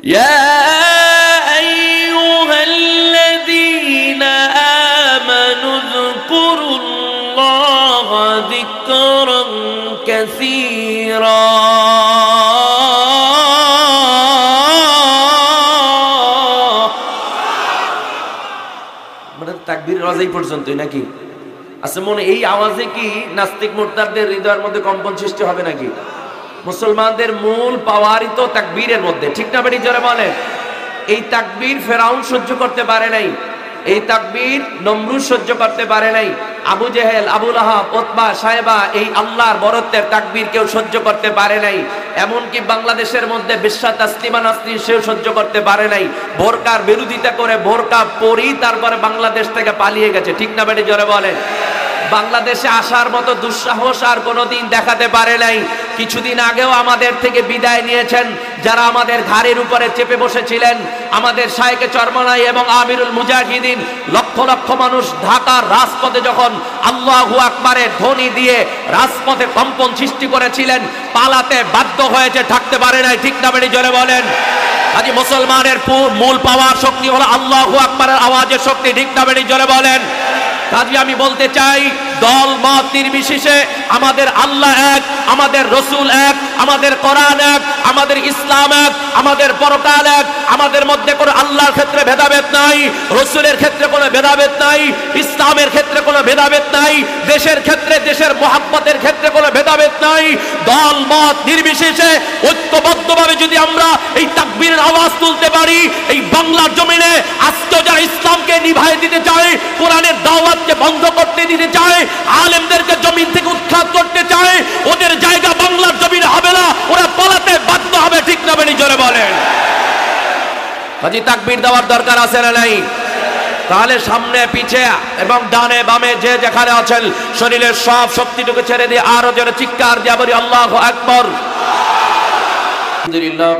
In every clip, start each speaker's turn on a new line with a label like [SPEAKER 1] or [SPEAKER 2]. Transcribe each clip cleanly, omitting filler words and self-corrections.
[SPEAKER 1] يا أيها الذين آمنوا اذكروا الله ذكرا كثيرا তাকবীর আওয়াজই পর্যন্তই নাকি? আচ্ছা, মনে এই আওয়াজে কি নাস্তিক মুরতাদদের হৃদয়ের মধ্যে কম্পন সৃষ্টি হবে নাকি? মুসলমানদের মূল পাওয়ারই তো তাকবীরের মধ্যে, ঠিক না বেটি? জোরে বলে। এই তাকবীর ফেরাউন সহ্য করতে পারে নাই, এই তাকবীর নমরুদ সহ্য করতে পারে নাই, আবু জেহেল, আবু লাহাব, উতবা, সাইবা এই আল্লাহর বরত্বের তাকবীর কেউ সহ্য করতে পারে নাই। এমনকি বাংলাদেশের মধ্যে বিশ্বা তাসলিমা নাসরিন সেও সহ্য করতে পারে নাই। বোরকার বিরোধিতা করে বোরকা পরেই তারপরে বাংলাদেশ থেকে পালিয়ে গেছে, ঠিক না বেটি? জোরে বলেন। বাংলাদেশে আসার মতো দুঃসাহস আর কোনোদিন দেখাতে পারে নাই। কিছুদিন আগেও আমাদের থেকে বিদায় নিয়েছেন যারা আমাদের ঘাড়ের উপরে চেপে বসেছিলেন, আমাদের শায়েখে চরমনাই এবং আমিরুল মুজাহিদিন। লক্ষ লক্ষ মানুষ ঢাকার রাজপথে যখন আল্লাহু আকবারের ধ্বনি দিয়ে রাজপথে কম্পন সৃষ্টি করেছিলেন, পালাতে বাধ্য হয়েছে, থাকতে পারে নাই, ঠিক না বেটি? জোরে বলেন। আজ মুসলমানের মূল পাওয়ার শক্তি হলো আল্লাহু আকবারের আওয়াজের শক্তি, ঠিক না বেটি? জোরে বলেন। কাজে আমি বলতে চাই, দল মত নির্বিশেষে আমাদের আল্লাহ এক, আমাদের রসুল এক, আমাদের কোরআন এক, আমাদের ইসলাম এক, আমাদের পরকাল এক। আমাদের মধ্যে কোনো আল্লাহর ক্ষেত্রে ভেদাভেদ নাই, রসুলের ক্ষেত্রে কোনো ভেদাভেদ নাই, ইসলামের ক্ষেত্রে কোনো ভেদাভেদ নাই, দেশের ক্ষেত্রে, দেশের মহাব্বতের ক্ষেত্রে কোনো ভেদাভেদ নাই। দল মত নির্বিশেষে ঐক্যবদ্ধভাবে যদি আমরা এই তাকবীরের আওয়াজ তুলতে পারি, এই বাংলার জমিনে আজকে যারা ইসলামকে নিভাই দিতে চায়, কোরআনের দাওয়াতকে বন্ধ করতে দিতে চায়, আলেমদেরকে জমিন থেকে উৎখাত করতে চায়, ওদের জায়গা বাংলার জমিনে হবে না, ওরা পালাতে বাধ্য হবে, ঠিক না বেটি? জোরে বলেন। কাজী তাকবীর দেওয়ার দরকার আছে না নাই? তাহলে সামনে পিছে এবং ডানে বামে যে যেখানে আছেন শরীরের সব শক্তিটুকু ছেড়ে দিয়ে আরো যেন চিৎকার দিয়ে বলি আল্লাহু আকবার। আলহামদুলিল্লাহ,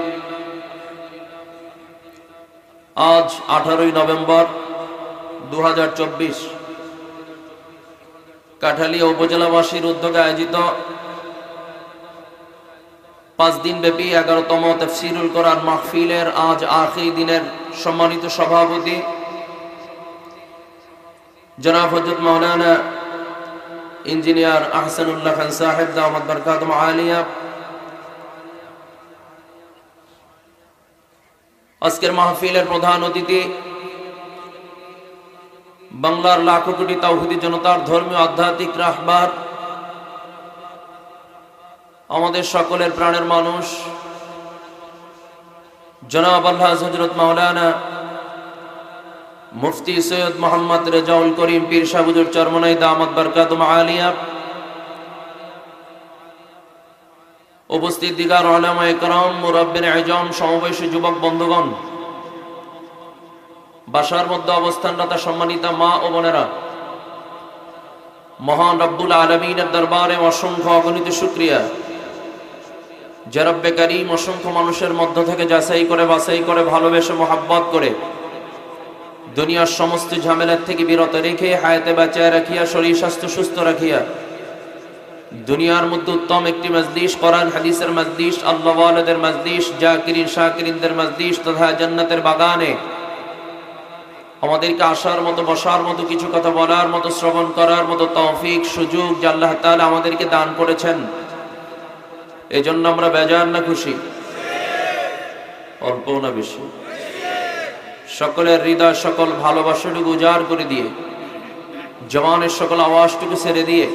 [SPEAKER 1] আজ 18 নভেম্বর 2024 কাঠালিয়া উপজেলাবাসীর উদ্যোগে আয়োজিত 5 দিন ব্যাপী 11তম তাফসীরুল কোরআন মাহফিলের আজ আখিরি দিনের সম্মানিত সভাপতি জনাব হযরত মাওলানা ইঞ্জিনিয়ার আহসানুল্লাহ খান সাহেব দামাত বরকাতুহু আলিয়া, আজকের মাহফিলের প্রধান অতিথি বাংলার লাখো কোটি তাওহীদি জনতার ধর্মীয় আধ্যাত্মিক রাহবার, আমাদের সকলের প্রাণের মানুষ জনাব আলহাজ হযরত মাওলানা মুফতি সৈয়দ মোহাম্মদ রেজাউল করিম পীর সাহেব হুজুর চরমনাই দামাত বরকাতুহু আলিয়া, উপস্থিত দিগার উলামায়ে কেরাম, মুরাব্বিন আজম, সমবয়সী যুবক বন্ধুগণ, বাসার মধ্যে অবস্থানরত সম্মানিত মা ও বোনেরা, মহান রব্বুল আলামিনের দরবারে অসংখ্য অগণিত শুকরিয়া যে রব্বে কারীম অসংখ্য মানুষের মধ্য থেকে যাচাই করে বাছাই করে ভালোবেসে মহব্বত করে দুনিয়ার সমস্ত ঝামেলার থেকে বিরত রেখে হায়াতে বাঁচায় রাখিয়া শরীর স্বাস্থ্য সুস্থ রাখিয়া দুনিয়ার মধ্যে উত্তম একটি মজলিস, কোরআন হাদিসের মজলিস, আল্লাহ ওয়ালাদের মজলিস, জাকিরিন শাকিরিনদের মজলিস তথা জান্নাতের বাগানে আমাদেরকে আসার মতো, বসার মতো, কিছু কথা বলার মতো, শ্রবণ করার মতো তৌফিক সুযোগ যে আল্লাহ তাআলা আমাদেরকে দান করেছেন, এজন্য আমরা বেজার না খুশি? অল্প না বেশি? সকলের হৃদয় সকল ভালোবাসাটুকু উজাড় করে দিয়ে, জবানের সকল আওয়াজটুকু ছেড়ে দিয়ে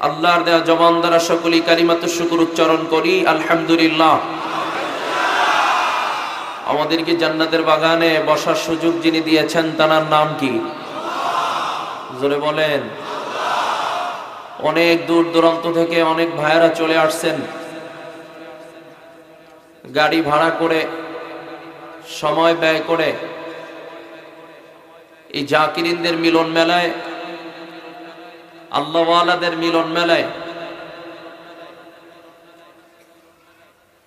[SPEAKER 1] আল্লাহর দেয়া জবান দ্বারা সকলেই কালিমাতুশ শুকর উচ্চারণ করি আলহামদুলিল্লাহ। আমাদেরকে জান্নাতের বাগানে বসার সুযোগ যিনি দিয়েছেন তার নাম কি? জোরে বলেন। অনেক দূর দূরান্ত থেকে অনেক ভাইয়েরা চলে আসছেন, গাড়ি ভাড়া করে, সময় ব্যয় করে এই জাকিরিনদের মিলন মেলায়, আল্লাহ ওয়ালাদের মিলন মেলায়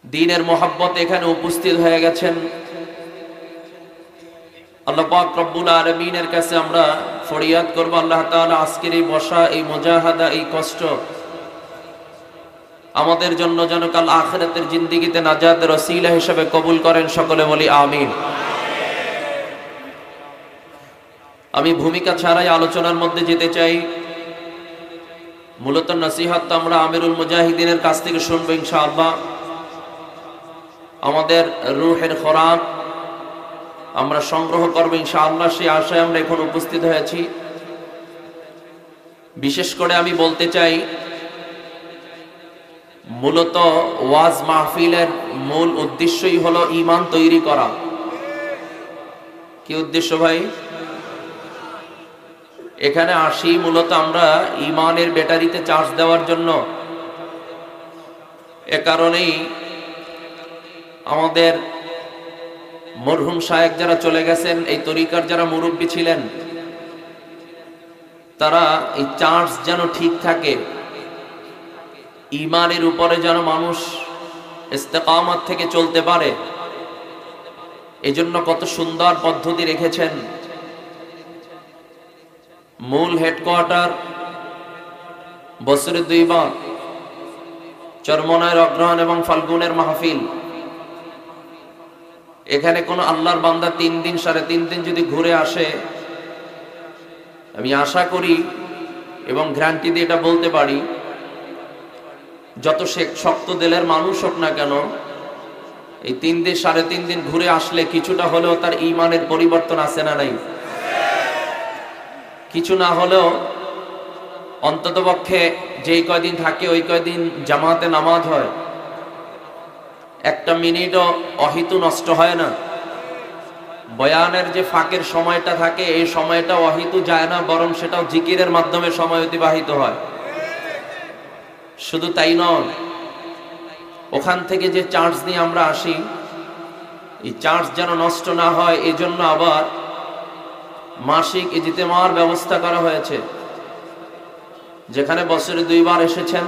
[SPEAKER 1] দ্বীনের মহব্বত এখানে উপস্থিত হয়ে গেছেন। আল্লাহ পাক রব্বুল আলামিনের কাছে আমরা ফরিয়াদ করব, আল্লাহ তাআলা আজকের এই বসা, এই মুজাহাদা, এই কষ্ট আমাদের জন্য যেন কাল আখিরাতের জিন্দেগিতে নাজাতের ওসিলা হিসেবে কবুল করেন, সকলে বলি আমিন। আমি ভূমিকা ছাড়াই আলোচনার মধ্যে যেতে চাই। মূলত নসিহত তো আমরা আমিরুল মুজাহিদিনের কাছ থেকে শুনবো ইনশাআল্লাহ। আমাদের রূহের খোরাক আমরা সংগ্রহ করবো ইনশাআল্লাহ, সেই আশায় আমরা এখন উপস্থিত হয়েছি। বিশেষ করে আমি বলতে চাই, মূলত ওয়াজ মাহফিলের মূল উদ্দেশ্যই হলো ঈমান তৈরি করা। কি উদ্দেশ্য ভাই? এখানে আসি মূলত আমরা ঈমানের ব্যাটারিতে চার্জ দেওয়ার জন্য। এ কারণেই আমাদের মরহুম শায়েখ যারা চলে গেছেন, এই তরিকার যারা মুরব্বী ছিলেন, তারা এই চার্জ যেন ঠিক থাকে, ঈমানের উপরে যেন মানুষ ইস্তেকামত থেকে চলতে পারে, এজন্য কত সুন্দর পদ্ধতি রেখেছেন। মূল হেডকোয়ার্টার বছরে 2 বার চরমনায়ের অগ্রহণ এবং ফাল্গুনের মাহফিল। এখানে কোন আল্লাহর বান্দা 3 দিন 3.5 দিন যদি ঘুরে আসে, আমি আশা করি এবং গ্যারান্টি দিয়ে এটা বলতে পারি, যত শক্ত দিলের মানুষ হোক না কেন, এই 3 দিন 3.5 দিন ঘুরে আসলে কিছুটা হলেও তার ঈমানের পরিবর্তন আছে না নাই? কিছু না হলেও অন্ততপক্ষে যেই কয়দিন থাকে ওই কয়দিন জামাতে নামাজ হয়, একটা মিনিটও অহিতু নষ্ট হয় না। বয়ানের যে ফাঁকের সময়টা থাকে, এই সময়টা অহিতু যায় না, বরং সেটাও জিকিরের মাধ্যমে সময় অতিবাহিত হয়। শুধু তাই নয়, ওখান থেকে যে চার্জ নিয়ে আমরা আসি, এই চার্জ যেন নষ্ট না হয়, এই জন্য আবার মাসিক ইজতেমার ব্যবস্থা করা হয়েছে। যেখানে বছরে 2 বার এসেছেন,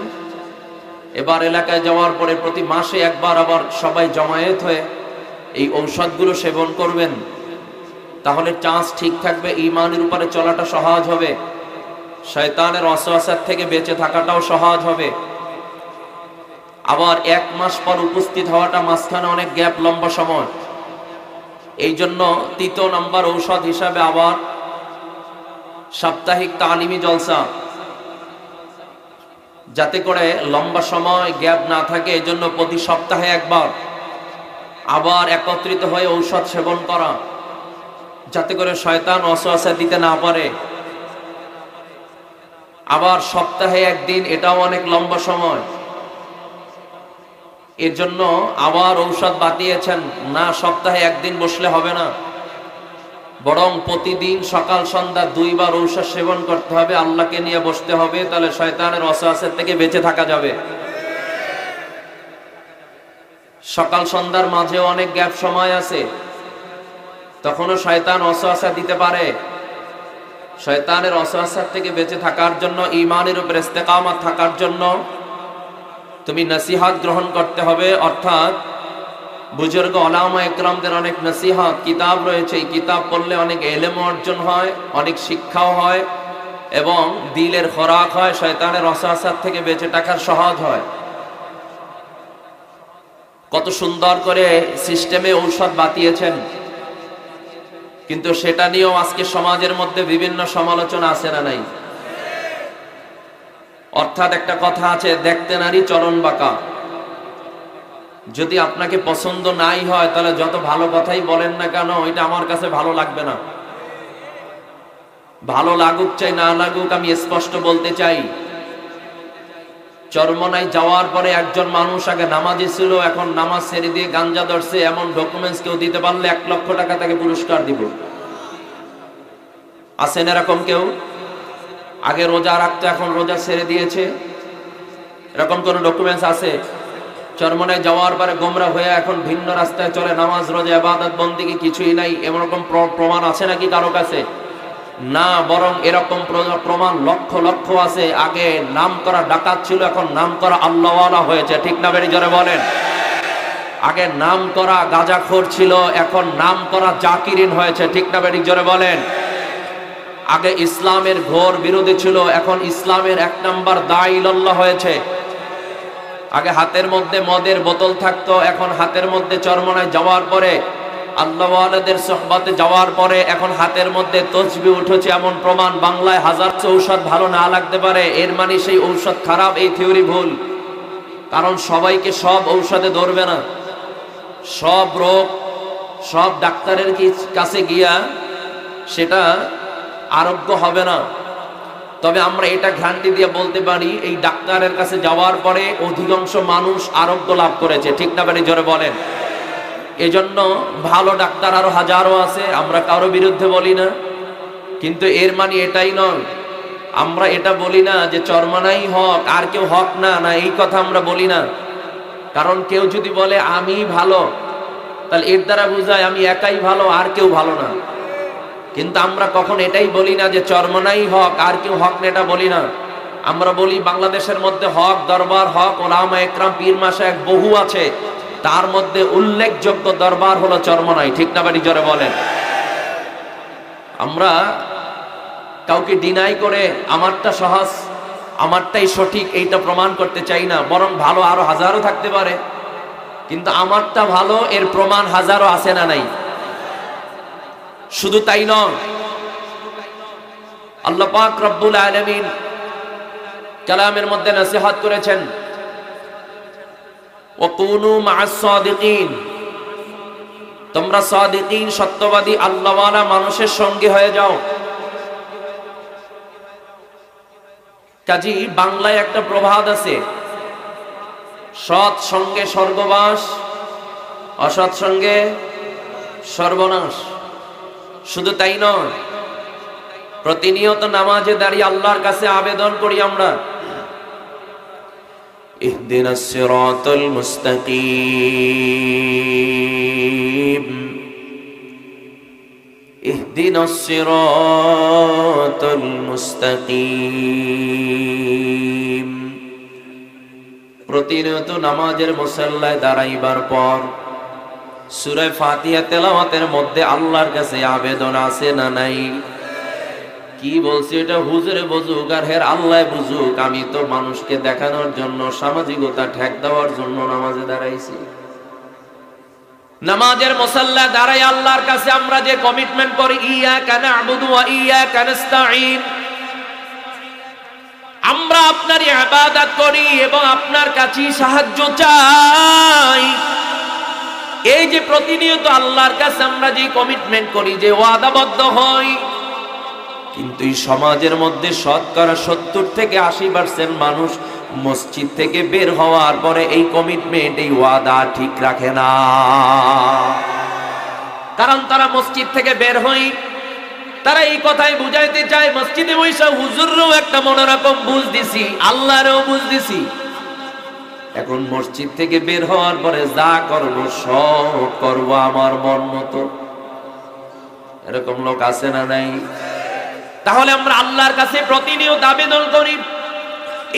[SPEAKER 1] এবার এলাকায় যাওয়ার পরে প্রতি মাসে 1 বার আবার সবাই জমায়েত হয়ে এই ঔষধগুলো সেবন করবেন। তাহলে চার্জ ঠিক থাকবে, ঈমানের উপরে চলাটা সহজ হবে, শয়তানের ওয়াসওয়াসার থেকে বেঁচে থাকাটাও সহজ হবে। আবার 1 মাস পর উপস্থিত হওয়াটা, মাঝখানে অনেক গ্যাপ, লম্বা সময়। এই জন্য 3 নম্বর ঔষধ হিসাবে আবার সাপ্তাহিক তালিমি জলসা, যাতে করে লম্বা সময় গ্যাপ না থাকে। এই জন্য প্রতি সপ্তাহে 1 বার আবার একত্রিত হয়ে ঔষধ সেবন করা, যাতে করে শয়তান ওয়াসওয়াসা দিতে না পারে। আবার সপ্তাহে 1 দিন, এটাও অনেক লম্বা সময়। এর জন্য আবার ঔষধ বাতিয়েছেন, না সপ্তাহে 1 দিন বসলে হবে না, বরং প্রতিদিন সকাল সন্ধ্যা 2 বার ঔষধ সেবন করতে হবে, আল্লাহকে নিয়ে বসতে হবে, তাহলে শয়তানের ওয়াসওয়াসা থেকে বেঁচে থাকা যাবে। সকাল সন্ধ্যার মাঝে অনেক গ্যাপ সময় আছে, তখনও শয়তান ওয়াসওয়াসা দিতে পারে। শয়তানের ওয়াসওয়াসা থেকে বেঁচে থাকার জন্য, ঈমানের উপর ইস্তেকামত থাকার জন্য তুমি নসিহত গ্রহণ করতে হবে। অর্থাৎ বুজুর্গ ওলামা একরামদের অনেক নসিহত কিতাব রয়েছে, এই কিতাব পড়লে অনেক ইলম অর্জন হয়, অনেক শিক্ষাও হয় এবং দিলের খোরাক হয়, শয়তানের ওয়াসওয়াসা থেকে বেঁচে থাকার সহজ হয়। কত সুন্দর করে সিস্টেমে ঔষধ বাতিয়েছেন, কিন্তু সেটা নিয়েও আজকে সমাজের মধ্যে বিভিন্ন সমালোচনা আছে না নাই? অর্থাৎ একটা কথা আছে, দেখতে নারী চরণ বাঁকা। যদি আপনাকে পছন্দ নাই হয়, তাহলে যত ভালো কথাই বলেন না কেন, ওইটা আমার কাছে ভালো লাগবে না। ভালো লাগুক চাই না লাগুক, আমি স্পষ্ট বলতে চাই, চরমনাই যাওয়ার পরে একজন মানুষ আগে নামাজি ছিল, এখন নামাজ ছেড়ে দিয়ে গাঞ্জা ধরছে, এমন ডকুমেন্টস কেউ দিতে পারলে 1 লক্ষ টাকা তাকে পুরস্কার দিব। আছেন এরকম কেউ? আগে রোজা রাখতো, এখন রোজা ছেড়ে দিয়েছে, এরকম কোন ডকুমেন্টস আছে? চরমনায় যাওয়ার পরে গোমরা হয়ে এখন ভিন্ন রাস্তায় চলে, নামাজ রোজা ইবাদত বন্দেগী কিছুই নাই, এরকম প্রমাণ আছে নাকি কারো কাছে? না, বরং এরকম প্রমাণ লক্ষ লক্ষ আছে। আগে নাম করা ডাকাত ছিল, এখন নাম করা আল্লাহওয়ালা হয়েছে, ঠিক না বেরি জোরে বলেন? আগে নাম করা গাঁজাখোর ছিল, এখন নাম করা জাকিরিন হয়েছে, ঠিক না বেরি জোরে বলেন? আগে ইসলামের ঘোর বিরোধী ছিল, এখন ইসলামের 1 নম্বর দাঈ ইলাল্লাহ হয়েছে। আগে হাতের মধ্যে মদের বোতল থাকতো, এখন হাতের মধ্যে চরমনায় যাওয়ার পরে, আল্লাহ ওয়ালাদের সোহবতে যাওয়ার পরে এখন হাতের মধ্যে তসবিহ উঠেছে, এমন প্রমাণ। বাংলায় হাজার ঔষধ ভালো না লাগতে পারে, এর মানে সেই ঔষধ খারাপ, এই থিওরি ভুল। কারণ সবাইকে সব ঔষধে ধরবে না, সব রোগ সব ডাক্তারের কাছে গিয়া সেটা আরোগ্য হবে না। তবে আমরা এটা গ্যারান্টি দিয়ে বলতে পারি, এই ডাক্তারের কাছে যাওয়ার পরে অধিকাংশ মানুষ আরোগ্য লাভ করেছে, ঠিক না বেশি জোরে বলেন? এজন্য ভালো ডাক্তার আরো হাজারো আছে, আমরা কারো বিরুদ্ধে বলি না, কিন্তু এর মানে এটাই নয়, আমরা এটা বলি না যে চরমনাই হক আর কেউ হক না, না এই কথা আমরা বলি না। কারণ কেউ যদি বলে আমি ভালো, তাহলে এর দ্বারা বোঝায় আমি একাই ভালো আর কেউ ভালো না। কিন্তু আমরা কখন এটাই বলি না যে চরমনাই হক আর কেউ হক না, এটা বলি না। আমরা বলি বাংলাদেশের মধ্যে হক দরবার, হক ওলামা একরাম, পীর মাশায়েখ বহু আছে, তার মধ্যে উল্লেখযোগ্য দরবার হলো চরমনাই, ঠিক না বাড়ি জোরে বলেন? আমরা কাউকে ডিনাই করে আমারটা সহজ, আমারটাই সঠিক এইটা প্রমাণ করতে চাই না, বরং ভালো আরো হাজারো থাকতে পারে, কিন্তু আমারটা ভালো এর প্রমাণ হাজারো আছে না নাই? শুধু তাই নয়, আল্লাহ পাক রব্বুল আলামিন কালামের মধ্যে নসিহত করেছেন, ওয়াকুনু মা'আস সাদিকিন, তোমরা সাদিকিন সত্যবাদী আল্লাহওয়ালা মানুষের সঙ্গে হয়ে যাও। কাজী বাংলায় একটা প্রবাদ আছে, সৎ সঙ্গে স্বর্গবাস, অসৎ সঙ্গে সর্বনাশ। শুধু তাই নয়, প্রতিনিয়ত নামাজে দাঁড়িয়ে আল্লাহর কাছে আবেদন করি আমরা, ইহদিনাস সিরাতাল মুস্তাকিম, ইহদিনাস সিরাতাল মুস্তাকিম। প্রতিনিয়ত নামাজের মুসাল্লায় দাঁড়াইবার পর সূরা ফাতিহা তেলাওয়াতের মধ্যে আল্লাহর কাছে আবেদন আছে না নাই? কি বলছি এটা হুজুরে বুঝুক আর হের আল্লাহ বুঝুক, আমি তো মানুষকে দেখানোর জন্য, সামাজিকতা ঠেক দেওয়ার জন্য নামাজে দাঁড়াইছি। নামাজের মুসাল্লা দাঁড়াই আল্লাহর কাছে আমরা যে কমিটমেন্ট করি, ইয়াকা না'বুদু ওয়া ইয়াকা নাস্তাঈন, আমরা আপনারই ইবাদত করি এবং আপনার কাছেই সাহায্য চাই। এই যে প্রতিনিয়ত আল্লাহর কাছে আমরা যে কমিটমেন্ট করি, যে ওয়াদাবদ্ধ হই, কিন্তু এই সমাজের মধ্যে শতকরা 70 থেকে 80% মানুষ মসজিদ থেকে বের হওয়ার পরে এই কমিটমেন্ট, এই ওয়াদা ঠিক রাখে না। কারণ তারা মসজিদ থেকে বের হই, তারা এই কথাই বুঝাইতে চায়, মসজিদে বৈশা হুজুরও একটা মনোরকম বুঝ দিছি, আল্লাহরও বুঝ দিছি। এখন মসজিদ থেকে বের হওয়ার পরে যা করব সব করব আমার মন মতো, এরকম লোক আছে না নাই? তাহলে আমরা আল্লাহর কাছে প্রতিনিয়ত আবেদন করি,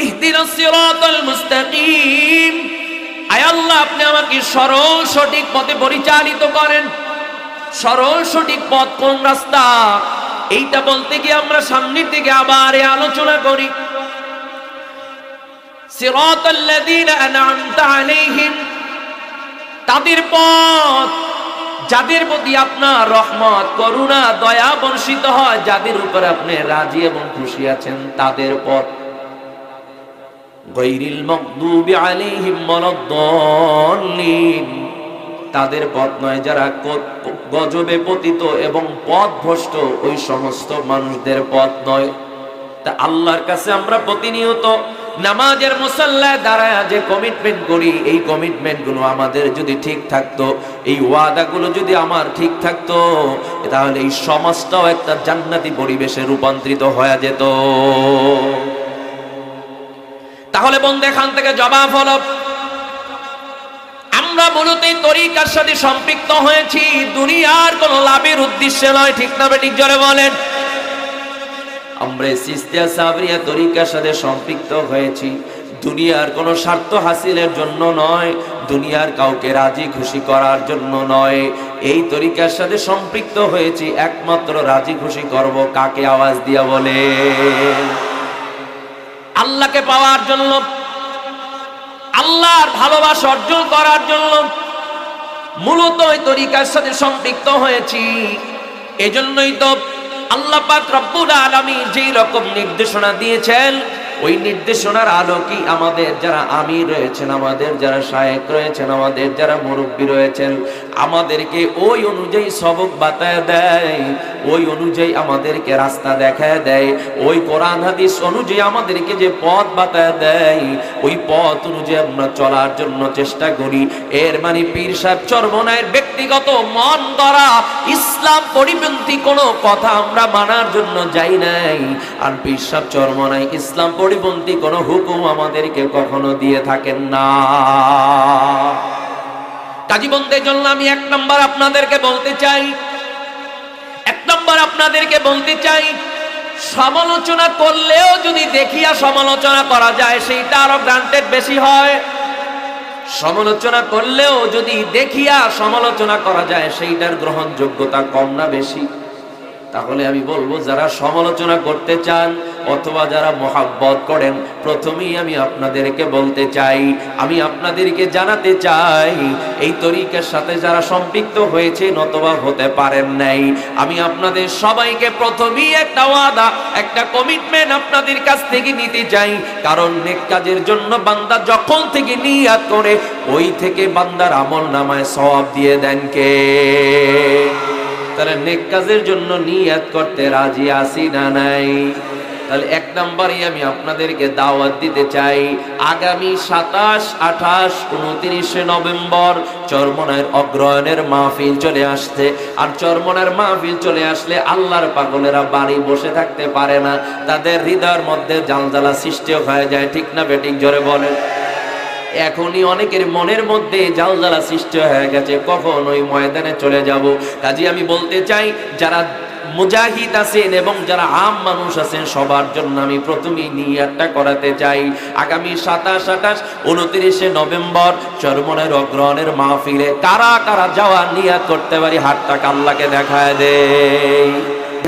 [SPEAKER 1] ইহদিনাস সিরাতাল মুস্তাকিম, আয় আল্লাহ আপনি আমাকে সরল সঠিক পথে পরিচালিত করেন। সরল সঠিক পথ কোন রাস্তা, এইটা বলতে গিয়ে আমরা সামনের দিকে আবার আলোচনা করি। সিরাতাল্লাযীনা আন'আমতা আলাইহিম, তাদের পথ যাদের প্রতি আপনার রহমত, করুণা, দয়া বর্ষিত হয়, যাদের উপর আপনি রাজি এবং খুশি আছেন, তাদের পথ। গায়রিল মাগদুবি আলাইহিম ওয়ালাদ-দাল্লিন, তাদের পথ নয় যারা গজবে পতিত এবং পথভ্রষ্ট, ওই সমস্ত মানুষদের পথ নয়। তা আল্লাহর কাছে আমরা প্রতিনিয়ত নামাজের মুসাল্লায় দাঁড়ায় যে কমিটমেন্ট করি, এই কমিটমেন্ট গুলো আমাদের যদি ঠিক থাকতো, এই ওয়াদাগুলো যদি আমার ঠিক থাকতো, তাহলে এই সমাজটাও একটা জান্নাতি পরিবেশে রূপান্তরিত হয়ে যেত। তাহলে বন্ধু এখান থেকে জবাব হলো, আমরা মূলত এই তরিকার সাথে সম্পৃক্ত হয়েছি দুনিয়ার কোন লাভের উদ্দেশ্যে নয়, ঠিক না বেঠিক জোরে বলেন? আমরা চিশতিয়া সাবরিয়া তরিকার সাথে সম্পৃক্ত হয়েছি দুনিয়ার কোন স্বার্থ হাসিলের জন্য নয়, দুনিয়ার কাউকে রাজি খুশি করার জন্য নয়। এই তরিকার সাথে সম্পৃক্ত হয়েছি একমাত্র রাজি খুশি করব কাকে? আওয়াজ দিয়া বলে, আল্লাহকে পাওয়ার জন্য। আল্লাহর ভালোবাসা অর্জন করার জন্য মূলত ওই তরিকার সাথে সম্পৃক্ত হয়েছি। এজন্যই তো আল্লাহ পাক রব্বুল আলামিন যেই রকম নির্দেশনা দিয়েছেন, ওই নির্দেশনার আলোকে আমাদের যারা আমির রয়েছেন, আমাদের যারা শায়েখ রয়েছেন, আমাদের যারা মুরব্বী রয়েছেন, আমাদেরকে ওই অনুযায়ী সবক বাতায় দেয়, ওই অনুযায়ী আমাদেরকে রাস্তা দেখায় দেয়, ওই কোরআন হাদিস অনুযায়ী আমাদেরকে যে পথ বাতায় দেয়, ওই পথ অনুযায়ী আমরা চলার জন্য চেষ্টা করি। এর মানে পীর সাহেব চরমনায়ের ব্যক্তিগত মন গড়া ইসলাম পরিপন্থী কোনো কথা আমরা মানার জন্য যাই নাই। আর পীর সাহেব চরমনায় ইসলাম পরিপন্থী কোনো হুকুম আমাদেরকে কখনো দিয়ে থাকেন না। কাজী বন্ধের জন্য আমি এক নম্বর আপনাদেরকে বলতে চাই, সমালোচনা করলেও যদি দেখিয়া সমালোচনা করা যায় সেইটা আরো গ্রান্টেড বেশি হয়। সমালোচনা করলেও যদি দেখিয়া সমালোচনা করা যায় সেইটার গ্রহণযোগ্যতা কম না বেশি? তাহলে আমি বলবো, যারা সমালোচনা করতে চান অথবা যারা মহাব্বত করেন, প্রথমেই আমি আপনাদেরকে বলতে চাই, আমি আপনাদেরকে জানাতে চাই, এই তরিকার সাথে যারা সম্পৃক্ত হয়েছে অথবা হতে পারেন নাই, আমি আপনাদের সবাইকে প্রথমেই একটা ওয়াদা, একটা কমিটমেন্ট আপনাদের কাছ থেকে নিতে চাই। কারণ নেক কাজের জন্য বান্দা যখন থেকে নিয়াত করে, ওই থেকে বান্দার আমল নামায় সওয়াব দিয়ে দেন কে? তাহলে নেক কাজের জন্য নিয়াত করতে রাজি আছি না নাই? তাহলে এক নম্বরই আমি আপনাদেরকে দাওয়াত দিতে চাই, আগামী 27, 28, 29 নভেম্বর চরমনায়ের অগ্রহায়ণের মাহফিল চলে আসছে। আর চরমনায়ের মাহফিল চলে আসলে আল্লাহর পাগলেরা বাড়ি বসে থাকতে পারে না, তাদের হৃদয়ের মধ্যে জালজালা সৃষ্টি হয়ে যায়। ঠিক না বেঠিক? জোরে বলেন। এখনই অনেকের মনের মধ্যে জালজালা সৃষ্টি হয়ে গেছে, কখন ওই ময়দানে চলে যাব। কাজে আমি বলতে চাই, যারা মুজাহিদ আছেন এবং যারা আম মানুষ আছেন, সবার জন্য আমি প্রথমেই নিয়াতটা করাতে চাই, আগামী 27, 28, 29 নভেম্বর চরমনায়ের অগ্রহায়ণের মাহফিলে কারা কারা যাওয়ার নিয়াত করতে পারি? হাতটাকে আল্লাহকে দেখায় দেই,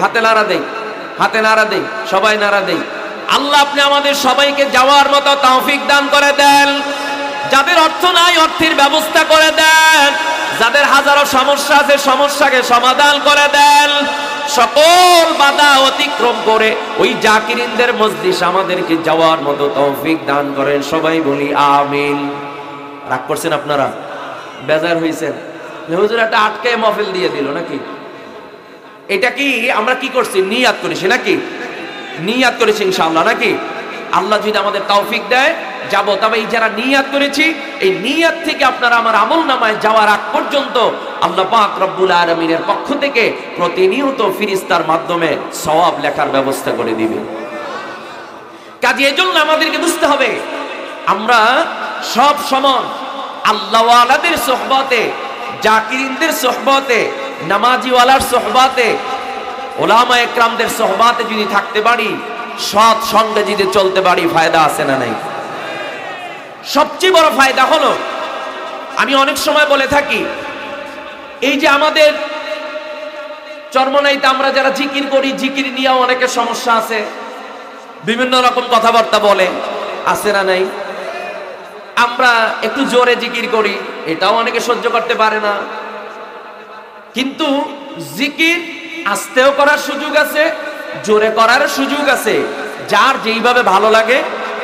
[SPEAKER 1] হাতে নাড়া দেই, সবাই নাড়া দেই। আল্লাহ আপনি আমাদের সবাইকে যাওয়ার মতো তৌফিক দান করে দেন। যাদের অর্থ নাই, অর্থের ব্যবস্থা করে দেন। যাদের হাজারো সমস্যা আছে, সমস্যাকে সমাধান করে দেন। সকল বাধা অতিক্রম করে ওই জাকিরিনদের মজলিস আমাদেরকে যাওয়ার মতো তৌফিক দান করেন। সবাই বলি আমিন। রাগ করছেন আপনারা? বেজার হয়েছেন? হুজুর একটা আটকায় মাহফিল দিয়ে দিল নাকি? এটা কি আমরা কি করছি? নিয়াত করেছি নাকি? নিয়াত করেছি ইনশাআল্লাহ নাকি? আল্লাহ যদি আমাদের তৌফিক দেয় যাব। তবে এই যারা নিয়াত করেছি, এই নিয়াত থেকে আপনারা আমার আমল নামায় যাওয়ার আগ পর্যন্ত আল্লাহ পাক রব্বুল আলামিনের পক্ষ থেকে প্রতিনিয়ত ফেরেশতার মাধ্যমে সওয়াব লেখার ব্যবস্থা করে দিবে। কাজে এজন্য আমাদেরকে বুঝতে হবে, আমরা সব সময় আল্লাহওয়ালাদের সোহবতে, জাকিরিনদের সোহবতে, নামাজিওয়ালার সোহবতে, ওলামা একরামদের সোহবতে যদি থাকতে পারি, সৎ সঙ্গে যদি চলতে পারি, ফায়দা আছে না নাই? সবচেয়ে বড় ফায়দা হলো, আমি অনেক সময় বলে থাকি, এই যে আমাদের চরমনাইতে আমরা যারা জিকির করি, জিকির নিয়েও অনেকের সমস্যা আছে, বিভিন্ন রকম কথাবার্তা বলে, আছে না নাই? আমরা একটু জোরে জিকির করি, এটাও অনেকে সহ্য করতে পারে না। কিন্তু জিকির আস্তেও করার সুযোগ আছে, জোরে করার সুযোগ আছে, যার যেইভাবে ভালো লাগে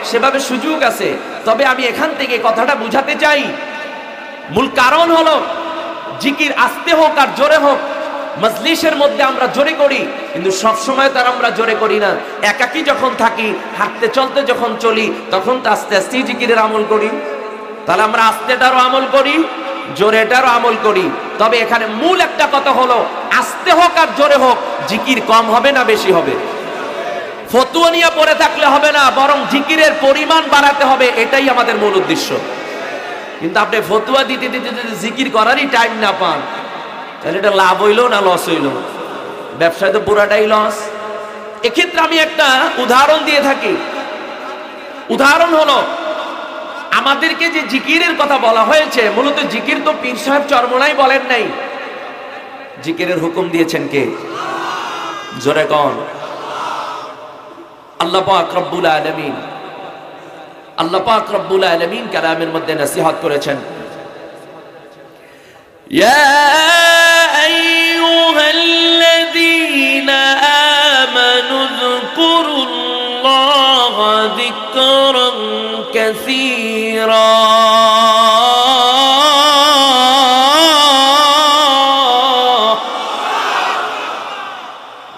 [SPEAKER 1] সেভাবে সুযোগ আছে। তবে আমি এখান থেকে কথাটা বুঝাতে চাই, মূল কারণ হলো জিকির আস্তে হোক আর জোরে হোক, মজলিসের মধ্যে আমরা জোরে করি, কিন্তু সব সময় তার আমরা জোরে করি না। একাকী যখন থাকি, হাঁটতে চলতে যখন চলি, তখন তো আস্তে আস্তে জিকিরের আমল করি। তাহলে আমরা আস্তেটারও আমল করি, জোরেটারও আমল করি। তবে এখানে মূল একটা কথা হলো, আস্তে হোক আর জোরে হোক, জিকির কম হবে না বেশি হবে? ফতুয়া নিয়ে পড়ে থাকলে হবে না, বরং জিকিরের পরিমাণ বাড়াতে হবে, এটাই আমাদের মূল উদ্দেশ্য। কিন্তু আপনি ফতুয়া দিতে দিতে যদি জিকির করারই টাইম না পান, তাহলে এটা লাভ হইলো না লস হইলো? ব্যবসায় তো পুরাটাই লস। এক্ষেত্রে আমি একটা উদাহরণ দিয়ে থাকি। উদাহরণ হলো, আমাদেরকে যে জিকিরের কথা বলা হয়েছে, মূলত জিকির তো পীর সাহেব চরমনাই বলেন নাই, জিকিরের হুকুম দিয়েছেন কে? জোরে কোন? আল্লাহ পাক রব্বুল আলামিন। আল্লাহ পাক রব্বুল আলামিন কালামের মধ্যে নসিহত করেছেন, ইয়া আইয়ুহাল্লাযীনা আমানু যকুরুল্লাহা যিকরান কাসীরা।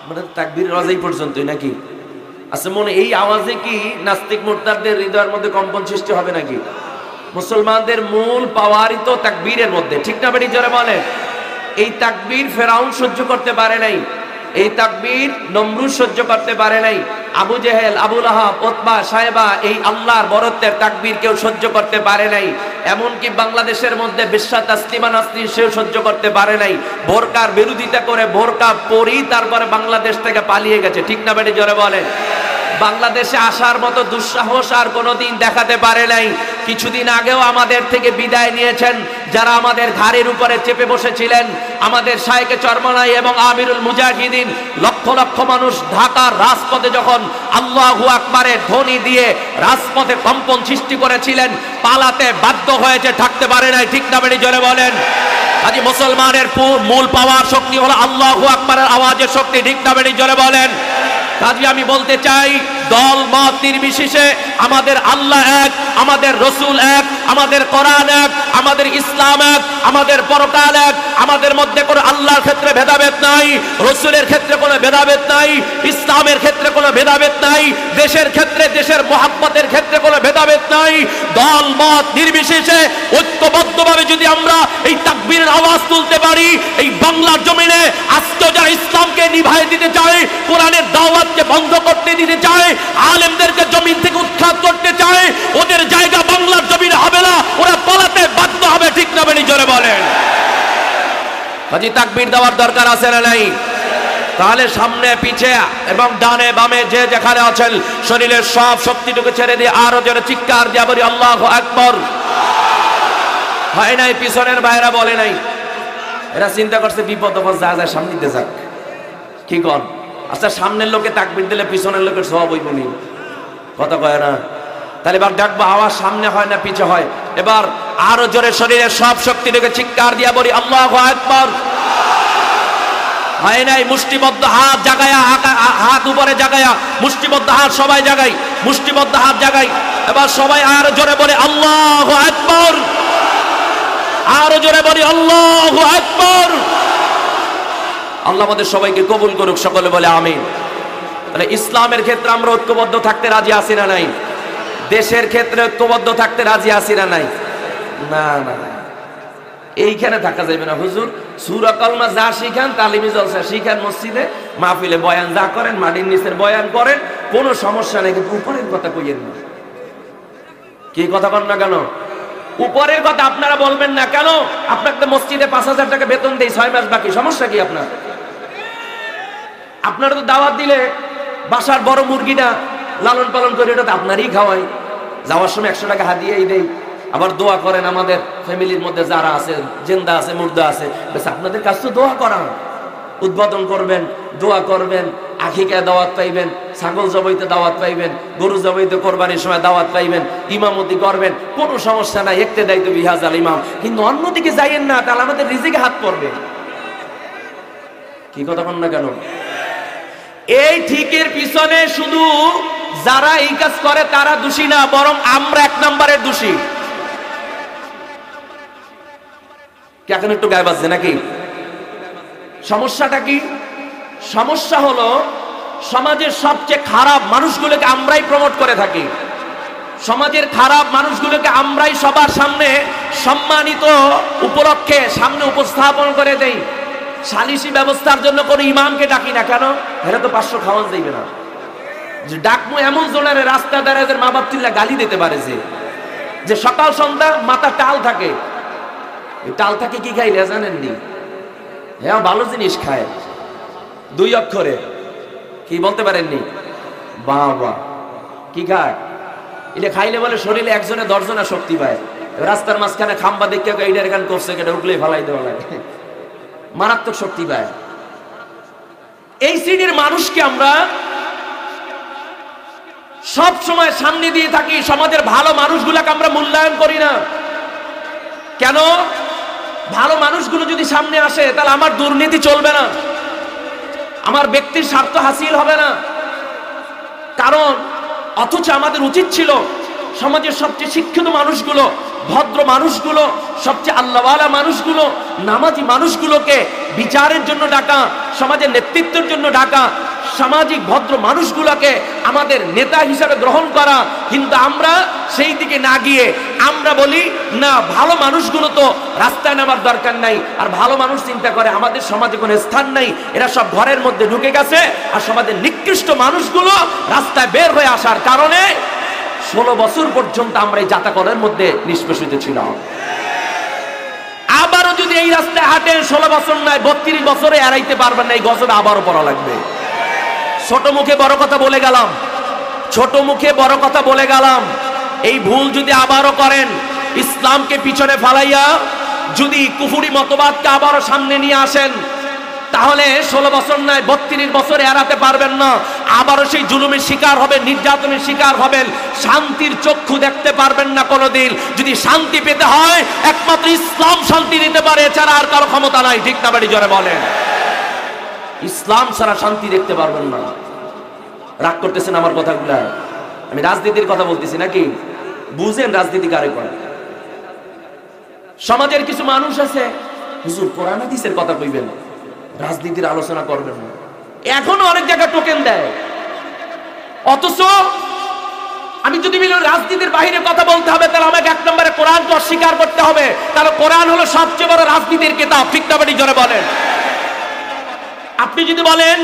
[SPEAKER 1] মানে তাকবীরের আওয়াজ এই পর্যন্তই নাকি? আচ্ছা, মনে এই আওয়াজে কি নাস্তিক মুরতাদদের হৃদয়ের মধ্যে কম্পন সৃষ্টি হবে নাকি? মুসলমানদের মূল পাওয়ারই তো তাকবীরের মধ্যে, ঠিক না বেটি জোরে বলে? এই তাকবীর ফেরাউন সহ্য করতে পারে নাই, এই তাকবীর নমরুদ সহ্য করতে পারে নাই, আবু জেহেল, আবু লাহাব, উতবা, সায়বা এই আল্লাহর বরত্বের তাকবীর কেউ সহ্য করতে পারে নাই। এমনকি বাংলাদেশের মধ্যে বিশ্বা তাসলিমা নাসরিন সেও সহ্য করতে পারে নাই। বোরকার বিরোধিতা করে বোরকা পরি তারপরে বাংলাদেশ থেকে পালিয়ে গেছে, ঠিক না বেটি জোরে বলে? বাংলাদেশে আসার মতো দুঃসাহস আর কোনোদিন দেখাতে পারে নাই। কিছুদিন আগেও আমাদের থেকে বিদায় নিয়েছেন যারা আমাদের ঘাড়ের উপরে চেপে বসেছিলেন, আমাদের শায়েখে চরমনাই এবং আমিরুল মুজাহিদিন। লক্ষ লক্ষ মানুষ ঢাকার রাজপথে যখন আল্লাহু আকবারের ধ্বনি দিয়ে রাজপথে কম্পন সৃষ্টি করেছিলেন, পালাতে বাধ্য হয়েছে, থাকতে পারে নাই, ঠিক না বেটি জোরে বলেন? আজ মুসলমানের মূল পাওয়ার শক্তি হলো আল্লাহু আকবারের আওয়াজের শক্তি, ঠিক না বেটি জোরে বলেন? কাজে আমি বলতে চাই, দল মত নির্বিশেষে আমাদের আল্লাহ এক, আমাদের রসুল এক, আমাদের কোরআন এক, আমাদের ইসলাম এক, আমাদের পরকাল এক। আমাদের মধ্যে কোনো আল্লাহর ক্ষেত্রে ভেদাভেদ নাই, রসুলের ক্ষেত্রে কোনো ভেদাভেদ নাই, ইসলামের ক্ষেত্রে কোনো ভেদাভেদ নাই, দেশের ক্ষেত্রে, দেশের মুহাব্বতের ক্ষেত্রে কোনো ভেদাভেদ নাই। দল মত নির্বিশেষে ঐক্যবদ্ধভাবে যদি আমরা এই তাকবীরের আওয়াজ তুলতে পারি, এই বাংলার জমিনে আজকে যারা ইসলামকে নিভাই দিতে চায়, কোরআনের দাওয়াতকে বন্ধ করতে দিতে চায়, আলেমদেরকে জমিন থেকে উৎখাত করতে চায়, ওদের জায়গা বাংলার জমিনে হবে না, ওরা পালাতে বাধ্য হবে, ঠিক না বেটি জোরে বলেন? কাজী তাকবীর দেওয়ার দরকার আছে না নাই? তাহলে সামনে পিছে এবং ডানে বামে যে যেখানে আছেন শরীরের সব শক্তিটুকু ছেড়ে দিয়ে আরো জোরে চিৎকার দিয়ে বলি আল্লাহু আকবার। হয় নাই, পিছনের ভাইরা বলে নাই, এরা চিন্তা করছে বিপদ আপদ যা যায় সামনে দিয়ে যাক, কি কর? আচ্ছা, সামনের লোকে তাকবীর দিলে পিছনের লোকের সব হইব নি, কথা কয় না? তাহলে এবার ডাকবো, আওয়াজ সামনে হয় না পিছে হয়? এবার আরো জোরে শরীরের সব শক্তিটাকে চিৎকার দিয়া বলি আল্লাহু আকবার। হয় নাই, মুষ্টিবদ্ধ হাত জাগায়া, হাত উপরে জাগায়া, মুষ্টিবদ্ধ হাত সবাই জাগাই, মুষ্টিবদ্ধ হাত জাগাই। এবার সবাই আরো জোরে বলে আল্লাহু আকবার, আরো জোরে বলি আল্লাহু আকবার। আল্লাহ আমাদের সবাইকে কবুল করুক, সকলে বলে আমিন। তাহলে ইসলামের ক্ষেত্রে আমরা ঐক্যবদ্ধ থাকতে রাজি আছি না নাই? দেশের ক্ষেত্রে ঐক্যবদ্ধ থাকতে রাজি আছি না নাই? না না, এইখানে থাকা যাবে না। হুজুর সূরা কালমা যা শিখান, তালিমি জলসা শিখান, মসজিদে মাহফিলে বয়ান যা করেন, মাটির নিচের বয়ান করেন, কোনো সমস্যা নেই, কিন্তু উপরের কথা কইয়েন না। কি কথা বল না কেন? উপরের কথা আপনারা বলবেন না কেন? আপনাকে মসজিদে 5,000 টাকা বেতন দেই, 6 মাস বাকি, সমস্যা কি আপনার? আপনারা তো দাওয়াত দিলে বাসার বড় মুরগিটা লালন পালন করে এটা তো আপনারই খাওয়াই, যাওয়ার সময় 100 টাকা হাদিয়াই দেই, আবার দোয়া করেন আমাদের ফ্যামিলির মধ্যে যারা আছে, জিন্দা আছে, মুর্দা আছে, বেশ আপনাদের কাছে তো দোয়া করা, উদ্বোধন করবেন, দোয়া করবেন, আখিকায় দাওয়াত পাইবেন, ছাগল জবাইতে দাওয়াত পাইবেন, গরু জবাইতে কোরবানির সময় দাওয়াত পাইবেন, ইমামতি করবেন, কোনো সমস্যা নাই, একতে দায়িত্ব বিহাজাল ইমাম। কিন্তু অন্যদিকে যাইয়েন না, তাহলে আমাদের রিজিকে হাত পড়বে। কি কথা বল না কেন? এই ঠিকের পিছনে শুধু যারা এই কাজ করে তারা দোষী না, বরং আমরা 1 নম্বরের দোষী। এখন একটু গায়ে বাজছে নাকি? সমস্যাটা কি? সমস্যা হলো সমাজের সবচেয়ে খারাপ মানুষগুলোকে আমরাই প্রমোট করে থাকি। সমাজের খারাপ মানুষগুলোকে আমরাই সবার সামনে সম্মানিত উপলক্ষে সামনে উপস্থাপন করে দেই। সালিসি ব্যবস্থার জন্য কোনো ইমামকে ডাকি না কেন? এরা তো 500 খাওয়ান যাইবে না। যে ডাকমু এমন জোনারে রাস্তা দাঁড়ায় মা বাপ চিল্লা গালি দিতে পারে, যে সকাল সন্ধ্যা মাথা টাল থাকে। টাল থাকে কি খাইলে জানেননি? হ্যাঁ, ভালো জিনিস খায়, 2 অক্ষরে। কি বলতে পারেননি? বাবা কি খায়? এটা খাইলে বলে শরীরে একজনে 10 জনের শক্তি পায়। রাস্তার মাঝখানে খাম্বা দেখে এইটার গান করছে, কেটে উঠলেই ফালাই দেওয়া লাগে, মারাত্মক শক্তি পায়। এই শ্রেণীর মানুষকে আমরা সব সময় সামনে দিয়ে থাকি, সমাজের ভালো মানুষগুলোকে আমরা মূল্যায়ন করি না কেন? ভালো মানুষগুলো যদি সামনে আসে তাহলে আমার দুর্নীতি চলবে না, আমার ব্যক্তির স্বার্থ হাসিল হবে না। কারণ অথচ আমাদের উচিত ছিল সমাজের সবচেয়ে শিক্ষিত মানুষগুলো, ভদ্র মানুষগুলো, সবচেয়ে আল্লাহওয়ালা মানুষগুলো, নামাজি মানুষগুলোকে বিচারের জন্য ডাকা, সমাজের নেতৃত্বের জন্য ডাকা, সামাজিক ভদ্র মানুষগুলোকে আমাদের নেতা হিসাবে গ্রহণ করা। কিন্তু আমরা সেই দিকে না গিয়ে আমরা বলি না, ভালো মানুষগুলো তো রাস্তায় নামার দরকার নাই। আর ভালো মানুষ চিন্তা করে আমাদের সমাজে কোনো স্থান নাই, এরা সব ঘরের মধ্যে ঢুকে গেছে। আর সমাজের নিকৃষ্ট মানুষগুলো রাস্তায় বের হয়ে আসার কারণে 16 বছর পর্যন্ত আমরা এই জাতাকলের মধ্যে নিষ্পেষিত ছিলাম। আবারও যদি এই রাস্তায় হাঁটেন 16 বছর নয় 32 বছরে এড়াইতে পারবেন না, এই গজবে আবারও পড়া লাগবে। ছোট মুখে বড় কথা বলে গেলাম, ছোট মুখে বড় কথা বলে গেলাম। এই ভুল যদি আবারও করেন, ইসলামকে পিছনে ফালাইয়া যদি কুফরি মতবাদকে আবারও সামনে নিয়ে আসেন, তাহলে 16 বছর নয় 32 বছরে এড়াতে পারবেন না। আবারও সেই জুলুমের শিকার হবেন, নির্যাতনের শিকার হবেন, শান্তির চক্ষু দেখতে পারবেন না কোনোদিন। যদি শান্তি পেতে হয় একমাত্র ইসলাম শান্তি দিতে পারে, এছাড়া আর কারো ক্ষমতা নাই। ঠিক না বাড়ি জোরে বলেন? ইসলাম ছাড়া শান্তি দেখতে পারবেন না। রাগ করতেছেন আমার কথাগুলা? আমি রাজনীতির কথা বলতেছি নাকি? বুঝেন রাজনীতি কারে করে। সমাজের কিছু মানুষ আছে, হুজুর কোরআন হাদিসের কথা কইবেন, রাজনীতির আলোচনা করবেন না। এখনো অনেক জায়গায় টোকেন দেয়। অথচ আমি যদি বলি রাজনীতির বাইরে কথা বলতে হবে, তাহলে আমাকে 1 নম্বরে কোরআনকে অস্বীকার করতে হবে। তাহলে কোরআন হলো সবচেয়ে বড় রাজনীতির কিতাব। ঠিক না বাড়ি জোরে বলেন? আপনি যদি বলেন